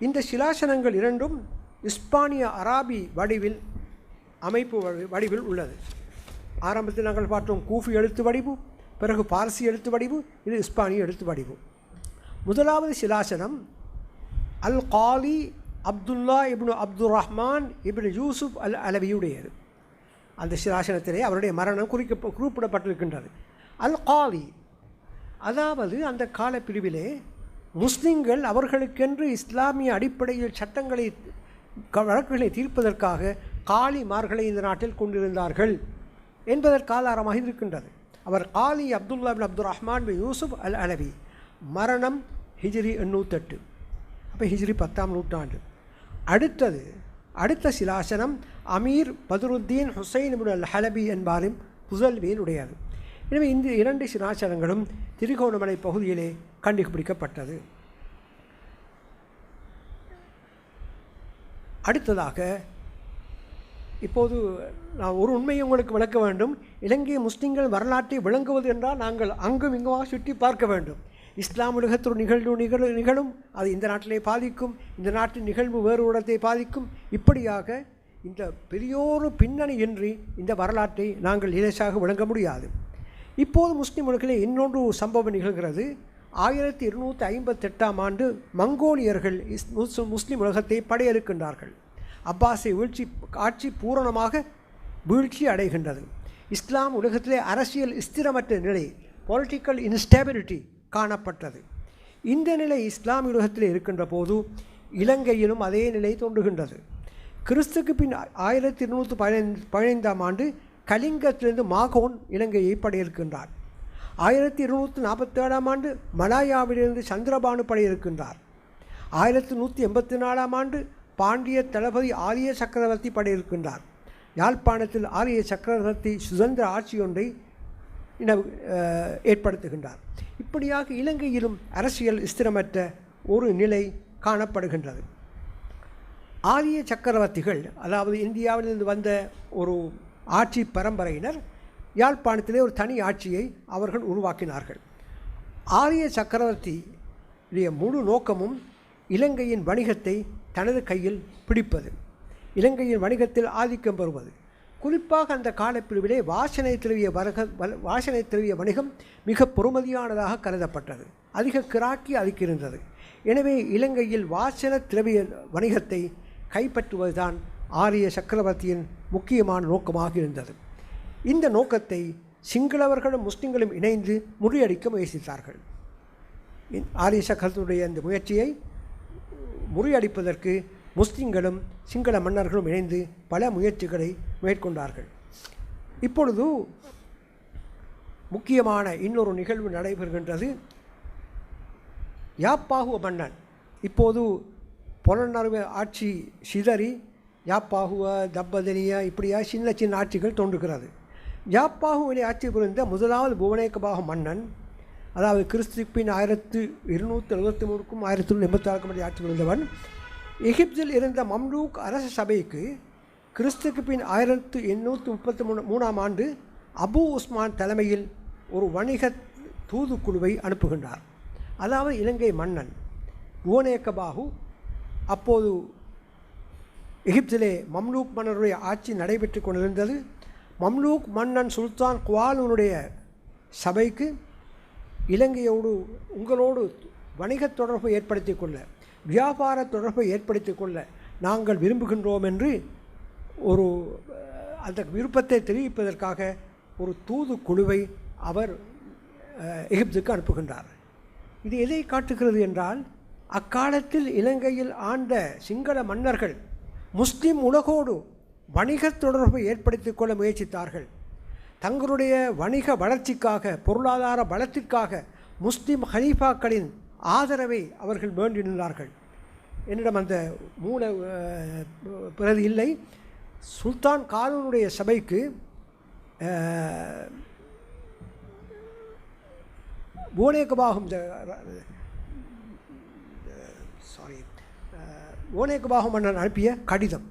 இந்த சிலாசனங்கள் 2ம் இஸ்பானிய அராபி வடிவில் அமைப்பு வடிவில் உள்ளது. ஆரம்பத்தில் நாங்கள் பார்த்தோம் கூஃபி எழுத்து வடிவு, பிறகு பார்சி எழுத்து வடிவு, இது இஸ்பானிய எழுத்து வடிவு. முதலாவது சிலாசனம் அல் காலி அப்துல்லா இப்னு அப்துல் ரஹ்மான் இப்னு யூசுப் அல் அலவியுடையது. அந்த சிலாசனத்திலே அவருடைய மரணம் குறிப்பிடப்பட்டிருக்கின்றது. அல் காலி, அதாவது அந்த காலப்பிரிவிலே முஸ்லிம்கள் அவர்களுக்கென்று இஸ்லாமிய அடிப்படையில் சட்டங்களை வழக்குகளை தீர்ப்பதற்காக காலிமார்களை இந்த நாட்டில் கொண்டிருந்தார்கள் என்பதற்கு ஆதாரமாக இருக்கின்றது. அவர் காலி அப்துல்லா பின் அப்துல் ரஹ்மான் பின் யூசுப் அல் அலவி, மரணம் ஹிஜ்ரி 808, அப்போ ஹிஜ்ரி 10ஆம் நூற்றாண்டு. அடுத்த சிலாசனம் அமீர் பதுருத்தீன் ஹுசைன் இப்னு அல் ஹலபி என்பாரும் புசல்வியில் உடையது. எனவே இந்த 2 சிலாசனங்களும் திரிகோணமலை பகுதியிலே கண்டுபிடிக்கப்பட்டது. அடுத்ததாக இப்போது நான் ஒரு உண்மையை உங்களுக்கு விளக்க வேண்டும். இலங்கை முஸ்லிம்கள் வரலாற்றை விளங்குவது என்றால் நாங்கள் அங்கும் இங்குமாக சுற்றி பார்க்க வேண்டும். இஸ்லாம் உலகத்தொரு நிகழும், அது இந்த நாட்டிலே பாதிக்கும், இந்த நாட்டின் நிகழ்வு வேறு இடத்தை பாதிக்கும். இப்படியாக இந்த பெரியோரு பின்னணி இன்றி இந்த வரலாற்றை நாங்கள் இலேசாக விளங்க முடியாது. இப்போது முஸ்லிம் உலகிலே இன்னொன்று சம்பவம் நிகழ்கிறது. 1258ஆம் ஆண்டு மங்கோலியர்கள் முஸ்லிம் உலகத்தை படையெடுக்கின்றார்கள். அப்பாஸை ஆட்சி பூரணமாக வீழ்ச்சி அடைகின்றது. இஸ்லாம் உலகத்திலே அரசியல் ஸ்திரமற்ற நிலை, பொலிட்டிக்கல் இன்ஸ்டேபிலிட்டி காணப்பட்டது. இந்த நிலை இஸ்லாமிய உலகத்தில் இருக்கின்ற போது இலங்கையிலும் அதே நிலை தோன்றுகின்றது. கிறிஸ்துக்கு பின் 1215 ஆண்டு கலிங்கத்திலிருந்து மாகோன் இலங்கையை படையெடுக்கின்றார். 1247 ஆண்டு மலாயாவிலிருந்து சந்திரபானு படையெடுக்கின்றார். 1184 ஆண்டு பாண்டிய தளபதி ஆரிய சக்கரவர்த்தி படையெடுக்கின்றார். யாழ்ப்பாணத்தில் ஆரிய சக்கரவர்த்தி சுதந்திர ஆட்சி ஒன்றை ஏற்படுத்துகின்றார். இப்படியாக இலங்கையிலும் அரசியல் ஸ்திரமற்ற ஒரு நிலை காணப்படுகின்றது. ஆரிய சக்கரவர்த்திகள், அதாவது இந்தியாவிலிருந்து வந்த ஒரு ஆட்சி பரம்பரையினர் யாழ்ப்பாணத்திலே ஒரு தனி ஆட்சியை அவர்கள் உருவாக்கினார்கள். ஆரிய சக்கரவர்த்தியுடைய முழு நோக்கமும் இலங்கையின் வணிகத்தை தனது கையில் பிடிப்பது, இலங்கையின் வணிகத்தில் ஆதிக்கம் பெறுவது. குறிப்பாக அந்த காலப்பிரிவிலே வாசனை திரவிய வணிகம் மிக பொறுமதியானதாக கருதப்பட்டது. அதிக கிராக்கி அதிக்கிருந்தது. எனவே இலங்கையில் வாசனை திரவிய வணிகத்தை கைப்பற்றுவதுதான் ஆரிய சக்கரவர்த்தியின் முக்கியமான நோக்கமாக இருந்தது. இந்த நோக்கத்தை சிங்களவர்களும் முஸ்லிம்களும் இணைந்து முறியடிக்க முயற்சித்தார்கள். ஆரிய சக்கரவர்த்தியுடைய இந்த முயற்சியை முறியடிப்பதற்கு முஸ்லிம்களும் சிங்கள மன்னர்களும் இணைந்து பல முயற்சிகளை மேற்கொண்டார்கள். இப்பொழுது முக்கியமான இன்னொரு நிகழ்வு நடைபெறுகின்றது. யாப்பாகுவ மன்னன் இப்போது புலனறுவ ஆட்சி சிதறி யாப்பாகுவ, தப்பதனியா, இப்படியா சின்ன சின்ன ஆட்சிகள் தோன்றுகிறது. யாப்பாகுவிலே ஆட்சி புரிந்த முதலாவது புவனேகபாகு மன்னன், அதாவது கிறிஸ்துப்பின் 1273க்கும் 1286 ஆட்சி புரிந்தவன், எகிப்தில் இருந்த மம்லூக் அரச சபைக்கு கிறிஸ்துக்கு பின் 1833 ஆண்டு அபு உஸ்மான் தலைமையில் ஒரு வணிக தூதுக்குழுவை அனுப்புகின்றார். அதாவது இலங்கை மன்னன் புவனேகபாகு அப்போது எகிப்திலே மம்லூக் மன்னருடைய ஆட்சி நடைபெற்று கொண்டிருந்தது. மம்லூக் மன்னன் சுல்தான் குவாலூனுடைய சபைக்கு இலங்கையோடு உங்களோடு வணிக தொடர்பை ஏற்படுத்தி கொள்ள, வியாபார தொடர்பை ஏற்படுத்தி கொள்ள நாங்கள் விரும்புகின்றோம் என்று ஒரு அந்த விருப்பத்தை தெரிவிப்பதற்காக ஒரு தூதுக்குழுவை அவர் எகிப்துக்கு அனுப்புகின்றார். இது எதை காட்டுகிறது என்றால், அக்காலத்தில் இலங்கையில் ஆண்ட சிங்கள மன்னர்கள் முஸ்லிம் உலகோடு வணிக தொடர்பை ஏற்படுத்தி கொள்ள முயற்சித்தார்கள். தங்களுடைய வணிக வளர்ச்சிக்காக, பொருளாதார பலத்திற்காக முஸ்லிம் ஹலீஃபாக்களின் ஆதரவை அவர்கள் வேண்டி நின்றார்கள். என்னிடம் அந்த மூல பிரதி இல்லை. சுல்தான் காலூனுடைய சபைக்கு புவனேகபாகும் புவனேகபாகு மன்னன் அனுப்பிய கடிதம்.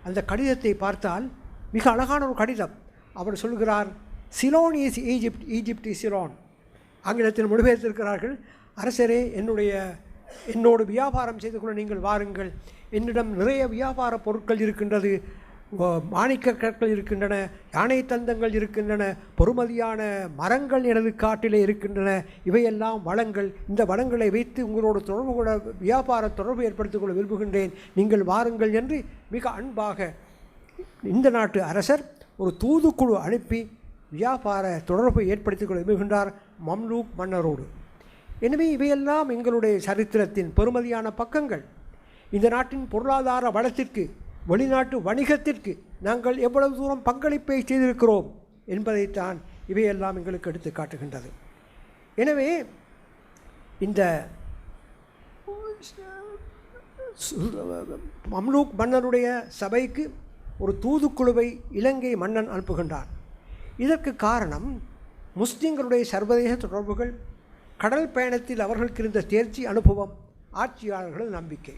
அந்த கடிதத்தை பார்த்தால் மிக அழகான ஒரு கடிதம். அவர் சொல்கிறார், Ceylon is Egypt, Egypt is Ceylon. ஆங்கிலத்தில் மொழிபெயர்த்திருக்கிறார்கள். அரசரே, என்னோடு வியாபாரம் செய்து கொள்ள நீங்கள் வாருங்கள். என்னிடம் நிறைய வியாபார பொருட்கள் இருக்கின்றது. மாணிக்க கற்கள் இருக்கின்றன, யானை தந்தங்கள் இருக்கின்றன, பொறுமதியான மரங்கள் எனது காட்டிலே இருக்கின்றன. இவையெல்லாம் வளங்கள். இந்த வளங்களை வைத்து உங்களோட தொடர்பு கூட வியாபார தொடர்பு ஏற்படுத்திக் கொள்ள விரும்புகின்றேன். நீங்கள் வாருங்கள் என்று மிக அன்பாக இந்த நாட்டு அரசர் ஒரு தூதுக்குழு அனுப்பி வியாபார தொடர்பை ஏற்படுத்திக் கொள்ள விரும்புகின்றார் மம்லூக் மன்னரோடு. எனவே இவையெல்லாம் எங்களுடைய சரித்திரத்தின் பெருமதியான பக்கங்கள். இந்த நாட்டின் பொருளாதார வளத்திற்கு, வெளிநாட்டு வணிகத்திற்கு நாங்கள் எவ்வளவு தூரம் பங்களிப்பை செய்திருக்கிறோம் என்பதைத்தான் இவையெல்லாம் எங்களுக்கு எடுத்து காட்டுகின்றது. எனவே இந்த மம்லூக் மன்னருடைய சபைக்கு ஒரு தூதுக்குழுவை இலங்கை மன்னன் அனுப்புகின்றான். இதற்கு காரணம் முஸ்லிம்களுடைய சர்வதேச தொடர்புகள், கடல் பயணத்தில் அவர்களுக்கு இருந்த தேர்ச்சி, அனுபவம், ஆட்சியாளர்கள் நம்பிக்கை.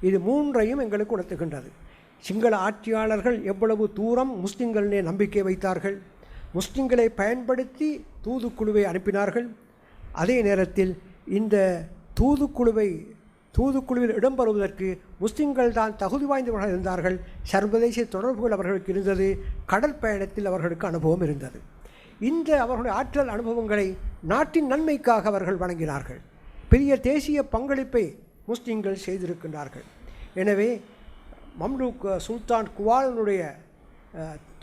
இது மூன்றையும் எங்களுக்கு உணர்த்துகின்றது. சிங்கள ஆட்சியாளர்கள் எவ்வளவு தூரம் முஸ்லிம்களிலே நம்பிக்கை வைத்தார்கள், முஸ்லிம்களை பயன்படுத்தி தூதுக்குழுவை அனுப்பினார்கள். அதே நேரத்தில் இந்த தூதுக்குழுவில் இடம்பெறுவதற்கு முஸ்லிம்கள் தான் தகுதி வாய்ந்தவர்கள் இருந்தார்கள். சர்வதேச தொடர்புகள் அவர்களுக்கு இருந்தது. கடல் பயணத்தில் அவர்களுக்கு அனுபவம் இருந்தது. இந்த அவர்களுடைய ஆற்றல் அனுபவங்களை நாட்டின் நன்மைக்காக அவர்கள் வழங்கினார்கள். பெரிய தேசிய பங்களிப்பை முஸ்லிம்கள் செய்திருக்கின்றார்கள். எனவே மம்லூக் சுல்தான் குவாலனுடைய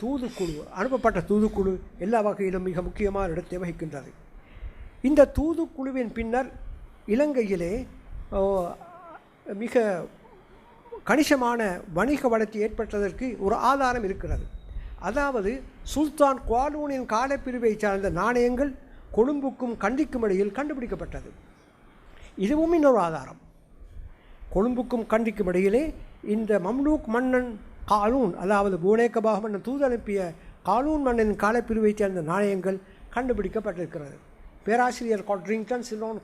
தூதுக்குழு, அனுப்பப்பட்ட தூதுக்குழு எல்லா வகையிலும் மிக முக்கியமான இடத்தை வகிக்கின்றது. இந்த தூதுக்குழுவின் பின்னர் இலங்கையிலே மிக கணிசமான வணிக வளர்ச்சி ஏற்பட்டதற்கு ஒரு ஆதாரம் இருக்கிறது. அதாவது சுல்தான் குவாலூனின் காலப்பிரிவை சார்ந்த நாணயங்கள் கொழும்புக்கும் கண்டிக்கும் இடையில் கண்டுபிடிக்கப்பட்டது. இதுவும் இன்னொரு ஆதாரம். கொழும்புக்கும் கண்டிக்கும் இடையிலே இந்த மம்லூக் மன்னன் காலூன், அதாவது பூனேகபாக மன்னன் தூது அனுப்பிய காலூன் மன்னனின் காலப்பிரிவை சேர்ந்த நாணயங்கள் கண்டுபிடிக்கப்பட்டிருக்கிறது. பேராசிரியர் காட்ரிங்டன் சிலோன்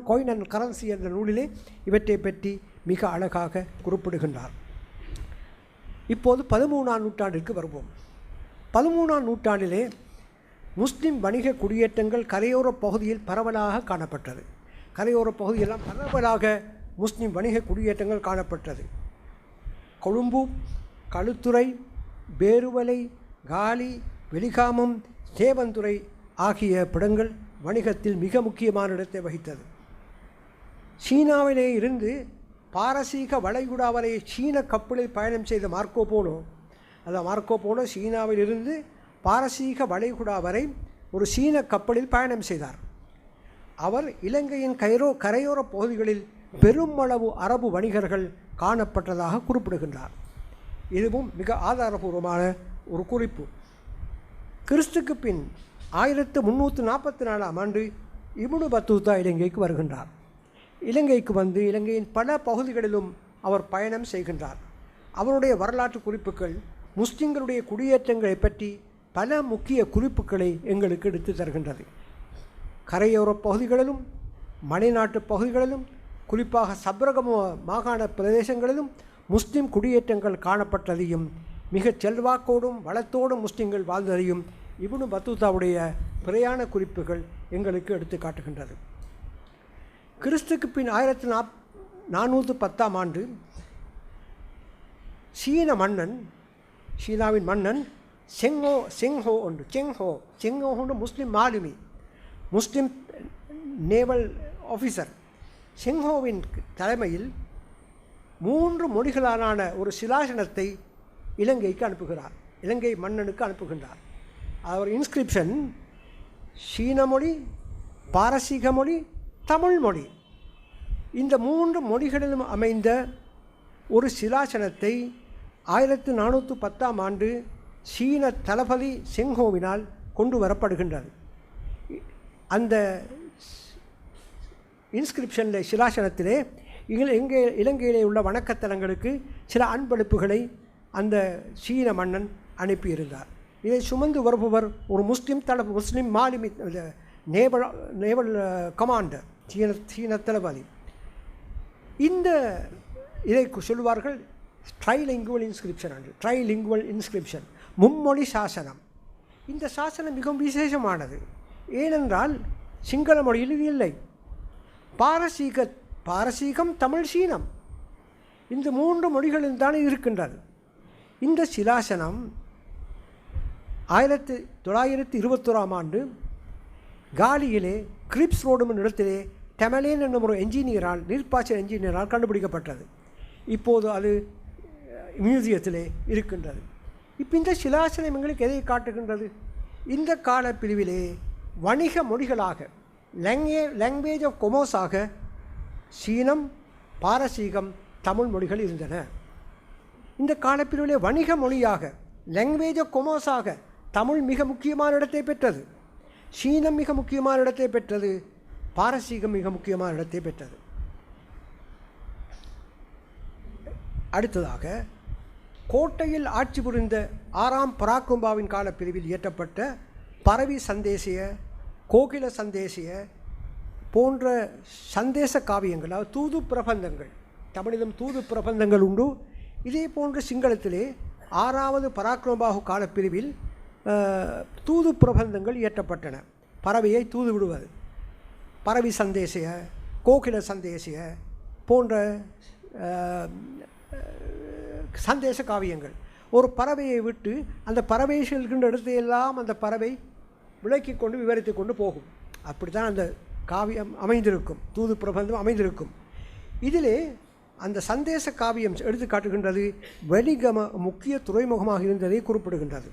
காயின் அண்ட் கரன்சி என்ற நூலிலே இவற்றை பற்றி மிக அழகாக குறிப்பிடுகின்றார். இப்போது 13ஆம் நூற்றாண்டிற்கு வருவோம். 13ஆம் நூற்றாண்டிலே முஸ்லிம் வணிக குடியேற்றங்கள் கரையோர பகுதியில் பரவலாக காணப்பட்டது. கரையோர பகுதியெல்லாம் பரவலாக முஸ்லிம் வணிக குடியேற்றங்கள் காணப்பட்டது. கொழும்பு, களுத்துறை, பேருவலை, காலி, வெளிகாமம், சேவந்துறை ஆகிய பிடங்கள் வணிகத்தில் மிக முக்கியமான இடத்தை வகித்தது. சீனாவிலே இருந்து பாரசீக வளைகுடா வரை சீன கப்பலில் பயணம் செய்த மார்க்கோ போலோ சீனாவிலிருந்து பாரசீக வளைகுடா வரை ஒரு சீன கப்பலில் பயணம் செய்தார். அவர் இலங்கையின் கரையோர பகுதிகளில் பெருமளவு அரபு வணிகர்கள் காணப்பட்டதாக குறிப்பிடுகின்றார். இதுவும் மிக ஆதாரபூர்வமான ஒரு குறிப்பு. கிறிஸ்துக்கு பின் 1344ஆம் ஆண்டு இப்னு பத்தூதா இலங்கைக்கு வருகின்றார். இலங்கைக்கு வந்து இலங்கையின் பல பகுதிகளிலும் அவர் பயணம் செய்கின்றார். அவருடைய வரலாற்று குறிப்புகள் முஸ்லிம்களுடைய குடியேற்றங்களை பற்றி பல முக்கிய குறிப்புகளை எங்களுக்கு எடுத்து தருகின்றது. கரையோர பகுதிகளிலும் மலைநாட்டு பகுதிகளிலும் குறிப்பாக சப்ரகம மாகாண பிரதேசங்களிலும் முஸ்லிம் குடியேற்றங்கள் காணப்பட்டதையும் மிகச் செல்வாக்கோடும் வளத்தோடும் முஸ்லிம்கள் வாழ்ந்ததையும் இப்னு பத்தூதாவுடைய பிரயாண குறிப்புகள் எங்களுக்கு எடுத்து காட்டுகின்றது. கிறிஸ்துக்கு பின் 1410ஆம் ஆண்டு சீனாவின் மன்னன் செங்ஹோ முஸ்லிம் மாலுமி, முஸ்லிம் நேவல் ஆஃபீஸர் செங்ஹோவின் தலைமையில் 3 மொழிகளாலான ஒரு சிலாசனத்தை இலங்கை மன்னனுக்கு அனுப்புகின்றார். அவர் இன்ஸ்கிரிப்ஷன் சீன மொழி, பாரசீக மொழி, தமிழ் மொழி, இந்த 3 மொழிகளிலும் அமைந்த ஒரு சிலாசனத்தை 1410ஆம் ஆண்டு சீன தளபதி செங்ஹோவினால் கொண்டு வரப்படுகின்றது. அந்த இன்ஸ்கிரிப்ஷனில் சிலாசனத்திலே இலங்கையிலே உள்ள வணக்கத்தலங்களுக்கு சில அன்பளிப்புகளை அந்த சீன மன்னன் அனுப்பியிருந்தார். இதை சுமந்து வருபவர் ஒரு முஸ்லிம் மாலுமி, நேவல் கமாண்டர், சீன தளபதி. இதை சொல்லுவார்கள் ட்ரைலிங்குவல் இன்ஸ்கிரிப்ஷன், மும்மொழி சாசனம். இந்த சாசனம் மிகவும் விசேஷமானது. ஏனென்றால் சிங்கள மொழியில் இது இல்லை. பாரசீகம், தமிழ், சீனம், இந்த 3 மொழிகளில் தான் இருக்கின்றது. இந்த சிலாசனம் 1921ஆம் ஆண்டு காலியிலே கிரிப்ஸ் ரோடும் இடத்திலே டெமலேன் என்னும் ஒரு நீர்ப்பாய்ச்சல் என்ஜினியரால் கண்டுபிடிக்கப்பட்டது. இப்போது அது மியூசியத்திலே இருக்கின்றது. இப்போ இந்த சிலாசனம் எங்களுக்கு எதை காட்டுகின்றது? இந்த காலப்பிரிவிலே வணிக மொழிகளாக, லாங்குவேஜ் ஆஃப் கொமோஸாக சீனம், பாரசீகம், தமிழ் மொழிகள் இருந்தன. இந்த காலப்பிரிவிலே வணிக மொழியாக, லாங்குவேஜ் ஆஃப் கொமோஸாக தமிழ் மிக முக்கியமான இடத்தை பெற்றது, சீனம் மிக முக்கியமான இடத்தை பெற்றது, பாரசீகம் மிக முக்கியமான இடத்தை பெற்றது. அடுத்ததாக கோட்டையில் ஆட்சி புரிந்த 6ஆம் பராக்கும்பாவின் காலப்பிரிவில் இயற்றப்பட்ட பரவி சந்தேசிய, கோகில சந்தேசிய போன்ற சந்தேச காவியங்கள், அதாவது தூது பிரபந்தங்கள், தமிழிலும் தூது பிரபந்தங்கள் உண்டு. இதே போன்ற சிங்களத்திலே 6வது பராக்கிரமபாகு காலப்பிரிவில் தூது பிரபந்தங்கள் இயற்றப்பட்டன. பறவையை தூது விடுவது, பரவி சந்தேசிய, கோகில சந்தேசிய போன்ற சந்தேச காவியங்கள். ஒரு பறவையை விட்டு அந்த பறவை செல்கின்ற இடத்தையெல்லாம் அந்த பறவை விளக்கி கொண்டு விவரித்து கொண்டு போகும். அப்படி தான் அந்த காவியம் அமைந்திருக்கும், தூது பிரபந்தம் அமைந்திருக்கும். இதிலே அந்த சந்தேச காவியம் எடுத்து காட்டுகின்றது. வெலிகம முக்கிய துறைமுகமாக இருந்ததை குறிப்பிடுகின்றது.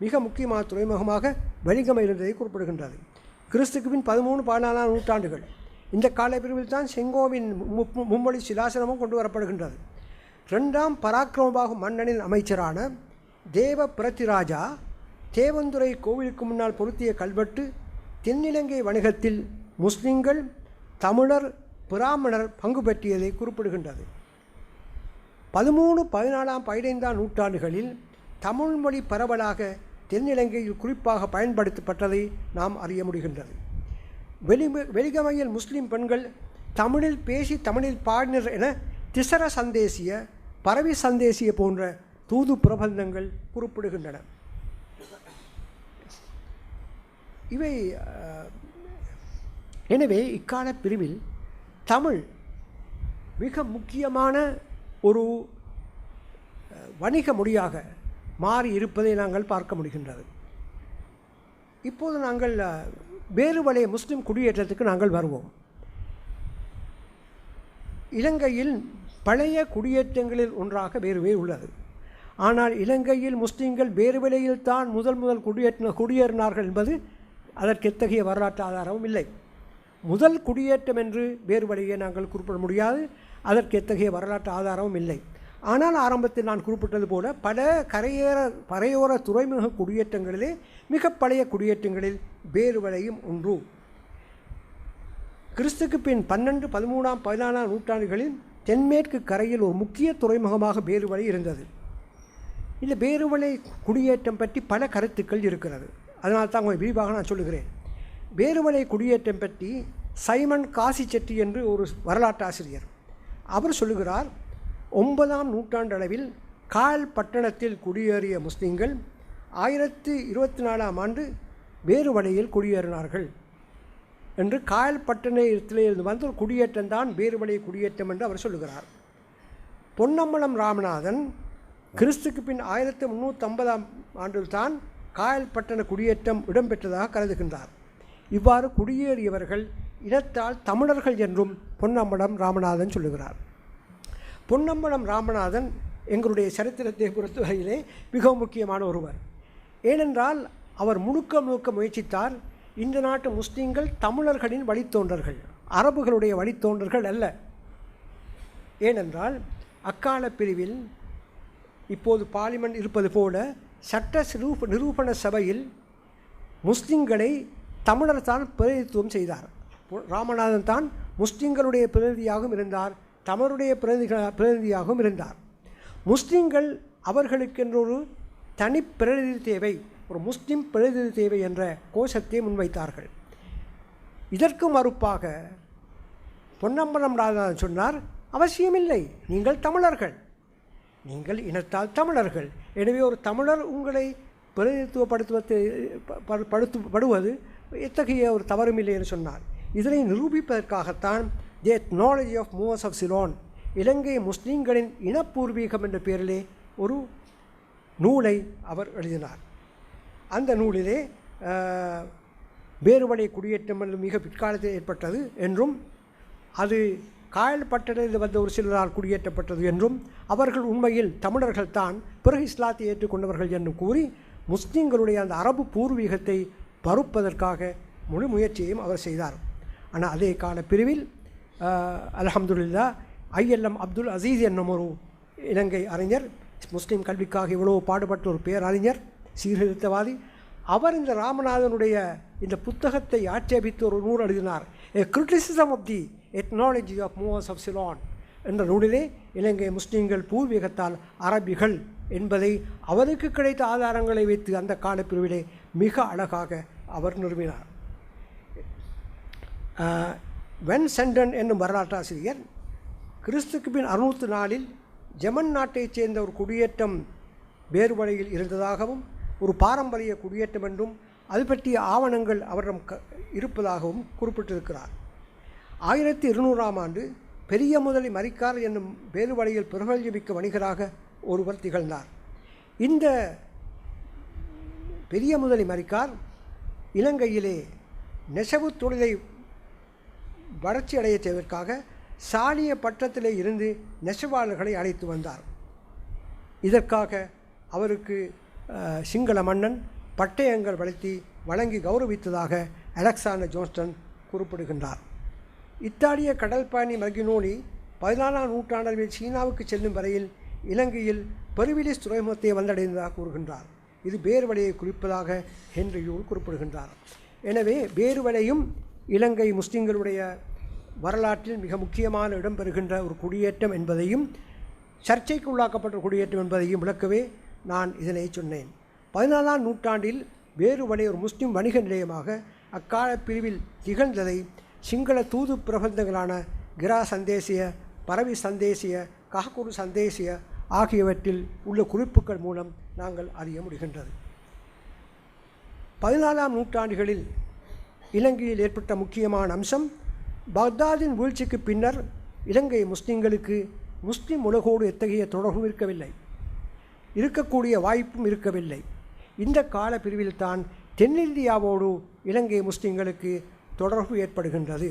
மிக முக்கியமான துறைமுகமாக வெலிகம இருந்ததை குறிப்பிடுகின்றது. கிறிஸ்துக்கு பின் 13-14 நூற்றாண்டுகள் இந்த காலப்பிரிவில் தான் செங்கோவின் மும்மொழி சிலாசனமும் கொண்டு வரப்படுகின்றது. 2ஆம் பராக்கிரமபாகு மன்னனின் அமைச்சரான தேவ பிரதிராஜா தேவந்துரை கோவிலுக்கு முன்னால் பொருத்திய கல்வெட்டு தென்னிலங்கை வணிகத்தில் முஸ்லிம்கள், தமிழர், பிராமணர் பங்கு பெற்றியதை குறிப்பிடுகின்றது. 13-14-15 நூற்றாண்டுகளில் தமிழ் மொழி பரவலாக தென்னிலங்கையில் குறிப்பாக பயன்படுத்தப்பட்டதை நாம் அறிய முடிகின்றது. வெலிகமையில் முஸ்லிம் பெண்கள் தமிழில் பேசி தமிழில் பாடினர் என திசர சந்தேசிய, பரவி சந்தேசிய போன்ற தூது பிரபந்தங்கள் குறிப்பிடுகின்றன. இவை எனவே இக்கால பிரிவில் தமிழ் மிக முக்கியமான ஒரு வணிக மொழியாக மாறி இருப்பதை நாங்கள் பார்க்க முடிகின்றது. இப்போது நாங்கள் வேறு வழிய முஸ்லிம் குடியேற்றத்துக்கு நாங்கள் வருவோம். இலங்கையில் பழைய குடியேற்றங்களில் ஒன்றாக வேறுவே உள்ளது. ஆனால் இலங்கையில் முஸ்லிம்கள் வேறு வழியில் தான் முதல் குடியேறினார்கள் என்பது அதற்கு எத்தகைய வரலாற்று ஆதாரமும் இல்லை. முதல் குடியேற்றம் என்று வேறு வழியை நாங்கள் குறிப்பிட முடியாது. அதற்கு எத்தகைய வரலாற்று ஆதாரமும் இல்லை. ஆனால் ஆரம்பத்தில் நான் குறிப்பிட்டது போல பல கரையோர துறைமுக குடியேற்றங்களிலே மிக பழைய குடியேற்றங்களில் வேறு வழியும் ஒன்று. கிறிஸ்துக்கு பின் 12, 13, 14 நூற்றாண்டுகளில் தென்மேற்கு கரையில் ஒரு முக்கிய துறைமுகமாக பேருவளை இருந்தது. இந்த பேருவளை குடியேற்றம் பற்றி பல கருத்துக்கள் இருக்கிறது. அதனால் தான் உங்கள் விரிவாக நான் சொல்லுகிறேன். பேருவளை குடியேற்றம் பற்றி சைமன் காசி செட்டி என்று ஒரு வரலாற்று ஆசிரியர் அவர் சொல்லுகிறார், 9ஆம் நூற்றாண்டளவில் கால் பட்டணத்தில் குடியேறிய முஸ்லிம்கள் 1024ஆம் ஆண்டு வேறுவளையில் குடியேறினார்கள் என்று. கால் பட்டணத்திலிருந்து வந்த ஒரு குடியேற்றம் தான் வேறுவளை குடியேற்றம் என்று அவர் சொல்லுகிறார். பொன்னம்பலம் ராமநாதன் கிறிஸ்துக்கு பின் 1350ஆம் ஆண்டில் தான் காயல் பட்டண குடியேற்றம் இடம்பெற்றதாக கருதுகின்றார். இவ்வாறு குடியேறியவர்கள் இனத்தால் தமிழர்கள் என்றும் பொன்னம்பலம் ராமநாதன் சொல்லுகிறார். பொன்னம்பலம் ராமநாதன் எங்களுடைய சரித்திரத்தை பொறுத்தவரையிலே மிகவும் முக்கியமான ஒருவர். ஏனென்றால் அவர் முழுக்க முயற்சித்தார். இந்த நாட்டு முஸ்லீம்கள் தமிழர்களின் வழித்தோன்றர்கள், அரபுகளுடைய வழித்தோன்றர்கள் அல்ல. ஏனென்றால் அக்கால பிரிவில் இப்போது பார்லிமெண்ட் இருப்பது போல சட்ட நிரூபண சபையில் முஸ்லிம்களை தமிழர் தான் பிரதிநிதித்துவம் செய்தார். ராமநாதன் தான் முஸ்லிம்களுடைய பிரதிநிதியாகவும் இருந்தார், தமிழருடைய பிரதிநிதியாகவும் இருந்தார். முஸ்லிம்கள் அவர்களுக்கென்றொரு தனி பிரதிநிதி தேவை, ஒரு முஸ்லிம் பிரதிநிதி தேவை என்ற கோஷத்தை முன்வைத்தார்கள். இதற்கு மறுப்பாக பொன்னம்பலம் ராமநாதன் சொன்னார், அவசியமில்லை, நீங்கள் தமிழர்கள், நீங்கள் இனத்தால் தமிழர்கள், எனவே ஒரு தமிழர் உங்களை பிரதிநிதித்துவப்படுத்துவது எத்தகைய ஒரு தவறும் இல்லை என்று சொன்னார். இதனை நிரூபிப்பதற்காகத்தான் தி எத்னாலஜி ஆஃப் மூவர்ஸ் ஆஃப் சிலோன், இலங்கை முஸ்லீம்களின் இனப்பூர்வீகம் என்ற பெயரிலே ஒரு நூலை அவர் எழுதினார். அந்த நூலிலே வேறுவடை குடியேற்றம் மிக பிற்காலத்தில் ஏற்பட்டது என்றும், அது காயல் பட்டணத்தில் வந்த ஒரு சிலரால் குடியேற்றப்பட்டது என்றும், அவர்கள் உண்மையில் தமிழர்கள் தான், பிறகு இஸ்லாத்தை ஏற்றுக்கொண்டவர்கள் என்றும் கூறி முஸ்லீம்களுடைய அந்த அரபு பூர்வீகத்தை பருப்பதற்காக முழு முயற்சியையும் அவர் செய்தார். ஆனால் அதே கால பிரிவில் அல்ஹம்துலில்லாஹ் ILM அப்துல் அசீஸ் என்னும் ஒரு இலங்கை அறிஞர், முஸ்லீம் கல்விக்காக இவ்வளவு பாடுபட்ட ஒரு பேரறிஞர், சீர்திருத்தவாதி, அவர் இந்த ராமநாதனுடைய இந்த புத்தகத்தை ஆட்சேபித்து ஒரு நூல் எழுதினார், A Criticism of the Ethnology of Movers of Ceylon என்ற நூலிலே இலங்கை முஸ்லீம்கள் பூர்வீகத்தால் அரபிகள் என்பதை அவருக்கு கிடைத்த ஆதாரங்களை வைத்து அந்த காலப்பிரிவிலே மிக அழகாக அவர் நிறுவினார். வென் சென்டன் என்னும் வரலாற்றாசிரியர் கிறிஸ்துக்கு பின் 604இல் ஜெமன் நாட்டைச் சேர்ந்த ஒரு குடியேற்றம் வேறுவழியில் இருந்ததாகவும், ஒரு பாரம்பரிய குடியேற்றம் என்றும், அது பற்றிய ஆவணங்கள் அவரிடம் இருப்பதாகவும் குறிப்பிட்டிருக்கிறார். 1200ஆம் ஆண்டு பெரிய முதலி மரிக்கார் என்னும் வேறுவழியில் பிரபல்யமிக்க வணிகராக ஒருவர் திகழ்ந்தார். இந்த பெரிய முதலி மரிக்கார் இலங்கையிலே நெசவு தொழிலை வளர்ச்சி அடைய செய்வதற்காக சாலிய பட்டத்திலே இருந்து நெசவாளர்களை அழைத்து வந்தார். இதற்காக அவருக்கு சிங்கள மன்னன் பட்டயங்கள் வழங்கி கௌரவித்ததாக அலெக்சாண்டர் ஜோன்ஸ்டன் குறிப்பிடுகின்றார். இத்தாலிய கடல் பயணி மர்கினோனி 14ஆம் நூற்றாண்டில் சீனாவுக்கு செல்லும் வரையில் இலங்கையில் பெருவிலிஸ் துறைமுகத்தை வந்தடைந்ததாக கூறுகின்றார். இது பேர்வலையை குறிப்பதாக ஹென்றி யூல் குறிப்பிடுகின்றார். எனவே பேர்வலையும் இலங்கை முஸ்லிம்களுடைய வரலாற்றில் மிக முக்கியமான இடம் பெறுகின்ற ஒரு குடியேற்றம் என்பதையும் சர்ச்சைக்கு உள்ளாக்கப்பட்ட குடியேற்றம் என்பதையும் விளக்கவே நான் இதனை சொன்னேன். 14ஆம் நூற்றாண்டில் பேருவலை ஒரு முஸ்லிம் வணிக நிலையமாக அக்கால பிரிவில் திகழ்ந்ததை சிங்கள தூது பிரபந்தங்களான கிரா சந்தேசிய, பரவி சந்தேசிய, கஹகுரு சந்தேசிய ஆகியவற்றில் உள்ள குறிப்புகள் மூலம் நாங்கள் அறிய முடிகின்றது. 14ஆம் நூற்றாண்டுகளில் இலங்கையில் ஏற்பட்ட முக்கியமான அம்சம், பக்தாதின் வீழ்ச்சிக்கு பின்னர் இலங்கை முஸ்லிம்களுக்கு முஸ்லிம் உலகோடு எத்தகைய தொடர்பும் இருக்கக்கூடிய வாய்ப்பும் இருக்கவில்லை. இந்த கால பிரிவில்தான் தென்னிந்தியாவோடு இலங்கை முஸ்லிம்களுக்கு தொடர்பு ஏற்படுகின்றது.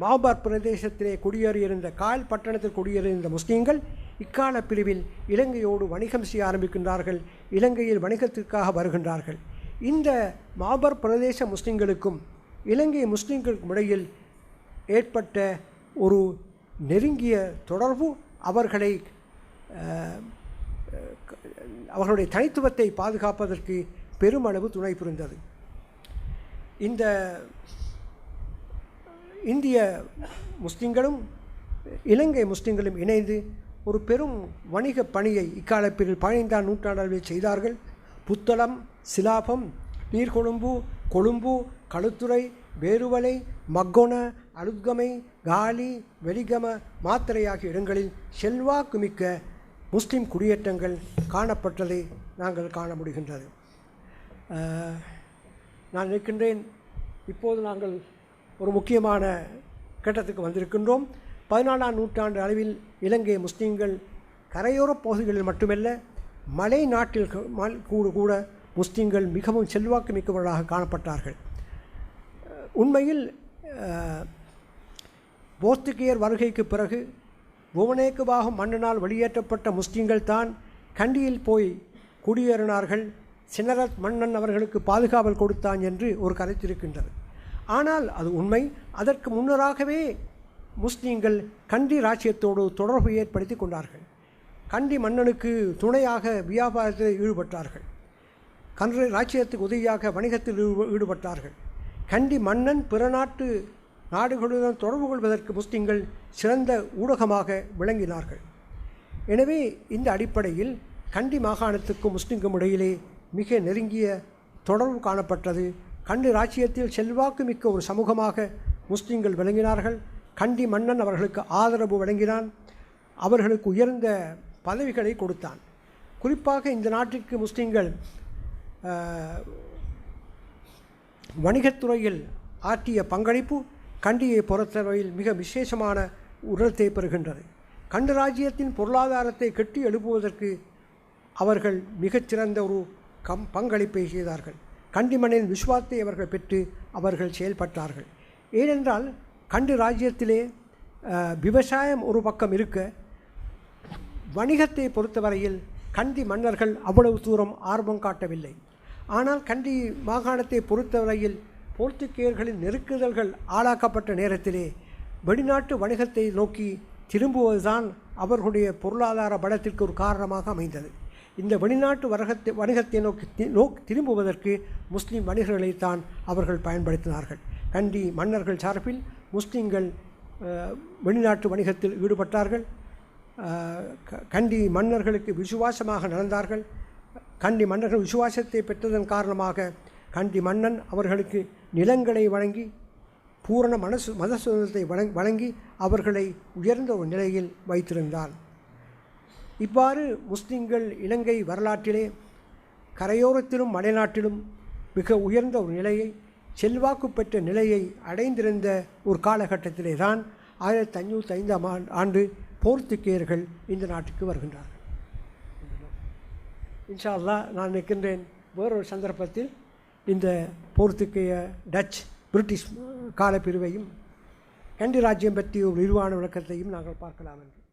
மாபார் பிரதேசத்திலே குடியேறியிருந்த கால் பட்டணத்தில் குடியேறியிருந்த முஸ்லீம்கள் இக்கால பிரிவில் இலங்கையோடு வணிகம் செய்ய ஆரம்பிக்கின்றார்கள். இலங்கையில் வணிகத்திற்காக வருகின்றார்கள். இந்த மாபர் பிரதேச முஸ்லீம்களுக்கும் இலங்கை முஸ்லீம்களுக்கும் இடையில் ஏற்பட்ட ஒரு நெருங்கிய தொடர்பு அவர்களுடைய தனித்துவத்தை பாதுகாப்பதற்கு பெருமளவு துணை புரிந்தது. இந்த இந்திய முஸ்லிம்களும் இலங்கை முஸ்லிம்களும் இணைந்து ஒரு பெரும் வணிக பணியை இக்காலப்பில் 15ஆம் நூற்றாண்டில் செய்தார்கள். புத்தளம், சிலாபம், நீர்கொழும்பு, கொழும்பு, களுத்துறை, பேருவலை, மக்கொண, அலுத்கமை, காலி, வெலிகம, மாத்தறை ஆகிய இடங்களில் செல்வாக்கு மிக்க முஸ்லிம் குடியேற்றங்கள் காணப்பட்டதை நாங்கள் காண முடிகின்றது. நான் நினைக்கின்றேன் இப்போது நாங்கள் ஒரு முக்கியமான கட்டத்துக்கு வந்திருக்கின்றோம். 14ஆம் நூற்றாண்டு அளவில் இலங்கை முஸ்லீம்கள் கரையோரப் பகுதிகளில் மட்டுமல்ல, மலை நாட்டில் கூட முஸ்லீம்கள் மிகவும் செல்வாக்கு மிக்கவர்களாக காணப்பட்டார்கள். உண்மையில் போர்த்துகேயர் வருகைக்கு பிறகு புவனேக்குவாக மன்னனால் வெளியேற்றப்பட்ட முஸ்லீம்கள் தான் கண்டியில் போய் குடியேறினார்கள். சினரத் மன்னன் அவர்களுக்கு பாதுகாவல் கொடுத்தான் என்று ஒரு கருத்திருக்கின்றது. ஆனால் அது உண்மை. அதற்கு முன்னராகவே முஸ்லீம்கள் கண்டி ராச்சியத்தோடு தொடர்பு ஏற்படுத்தி கொண்டார்கள். கண்டி மன்னனுக்கு துணையாக வியாபாரத்தில் ஈடுபட்டார்கள். கண்டி ராச்சியத்துக்கு உதவியாக வணிகத்தில் ஈடுபட்டார்கள். கண்டி மன்னன் பிற நாடுகளுடன் தொடர்பு கொள்வதற்கு முஸ்லீம்கள் சிறந்த ஊடகமாக விளங்கினார்கள். எனவே இந்த அடிப்படையில் கண்டி மாகாணத்துக்கும் முஸ்லீம்கும் இடையிலே மிக நெருங்கிய தொடர்பு காணப்பட்டது. கண்டி ராச்சியத்தில் செல்வாக்கு மிக்க ஒரு சமூகமாக முஸ்லீம்கள் விளங்கினார்கள். கண்டி மன்னன் அவர்களுக்கு ஆதரவு வழங்கினான். அவர்களுக்கு உயர்ந்த பதவிகளை கொடுத்தான். குறிப்பாக இந்த நாட்டிற்கு முஸ்லீம்கள் வணிகத்துறையில் ஆற்றிய பங்களிப்பு கண்டியை பொறுத்தவரையில் மிக விசேஷமான உரத்தை பெறுகின்றது. கண்டி ராஜ்யத்தின் பொருளாதாரத்தை கட்டி எழுப்புவதற்கு அவர்கள் மிகச்சிறந்த ஒரு பங்களிப்பை செய்தார்கள். கண்டி மண்ணின் விசுவாசத்தை அவர்கள் பெற்று அவர்கள் செயல்பட்டார்கள். ஏனென்றால் கண்டி ராஜ்யத்திலே விவசாயம் ஒரு பக்கம் இருக்க, வணிகத்தை பொறுத்தவரையில் கண்டி மன்னர்கள் அவ்வளவு தூரம் ஆர்வம் காட்டவில்லை. ஆனால் கண்டி மாகாணத்தை பொறுத்தவரையில் போர்த்துகேயர்களின் நெருக்குதல்கள் ஆளாக்கப்பட்ட நேரத்திலே வெளிநாட்டு வணிகத்தை நோக்கி திரும்புவதுதான் அவர்களுடைய பொருளாதார பலத்திற்கு ஒரு காரணமாக அமைந்தது. இந்த வெளிநாட்டு வணிகத்தை நோக்கி திரும்புவதற்கு முஸ்லீம் வணிகர்களைத்தான் அவர்கள் பயன்படுத்தினார்கள். கண்டி மன்னர்கள் சார்பில் முஸ்லீம்கள் வெளிநாட்டு வணிகத்தில் ஈடுபட்டார்கள். கண்டி மன்னர்களுக்கு விசுவாசமாக நடந்தார்கள். கண்டி மன்னர்கள் விசுவாசத்தை பெற்றதன் காரணமாக கண்டி மன்னன் அவர்களுக்கு நிலங்களை வழங்கி பூரண மத சுதந்திரத்தை வழங்கி அவர்களை உயர்ந்த ஒரு நிலையில் வைத்திருந்தான். இவ்வாறு முஸ்லிம்கள் இலங்கை வரலாற்றிலே கரையோரத்திலும் மலைநாட்டிலும் மிக உயர்ந்த ஒரு நிலையை, செல்வாக்கு பெற்ற நிலையை அடைந்திருந்த ஒரு காலகட்டத்திலே தான் 1505ஆம் ஆண்டு போர்த்துகேயர்கள் இந்த நாட்டுக்கு வருகின்றார்கள். இன்ஷா அல்லாஹ் நான் நினைக்கின்றேன் வேறொரு சந்தர்ப்பத்தில் இந்த போர்த்துகேய, டச், பிரிட்டிஷ் காலப்பிரிவையும் கண்டி ராஜ்யம் பற்றிய ஒரு விரிவான விளக்கத்தையும் நாங்கள் பார்க்கலாம் என்று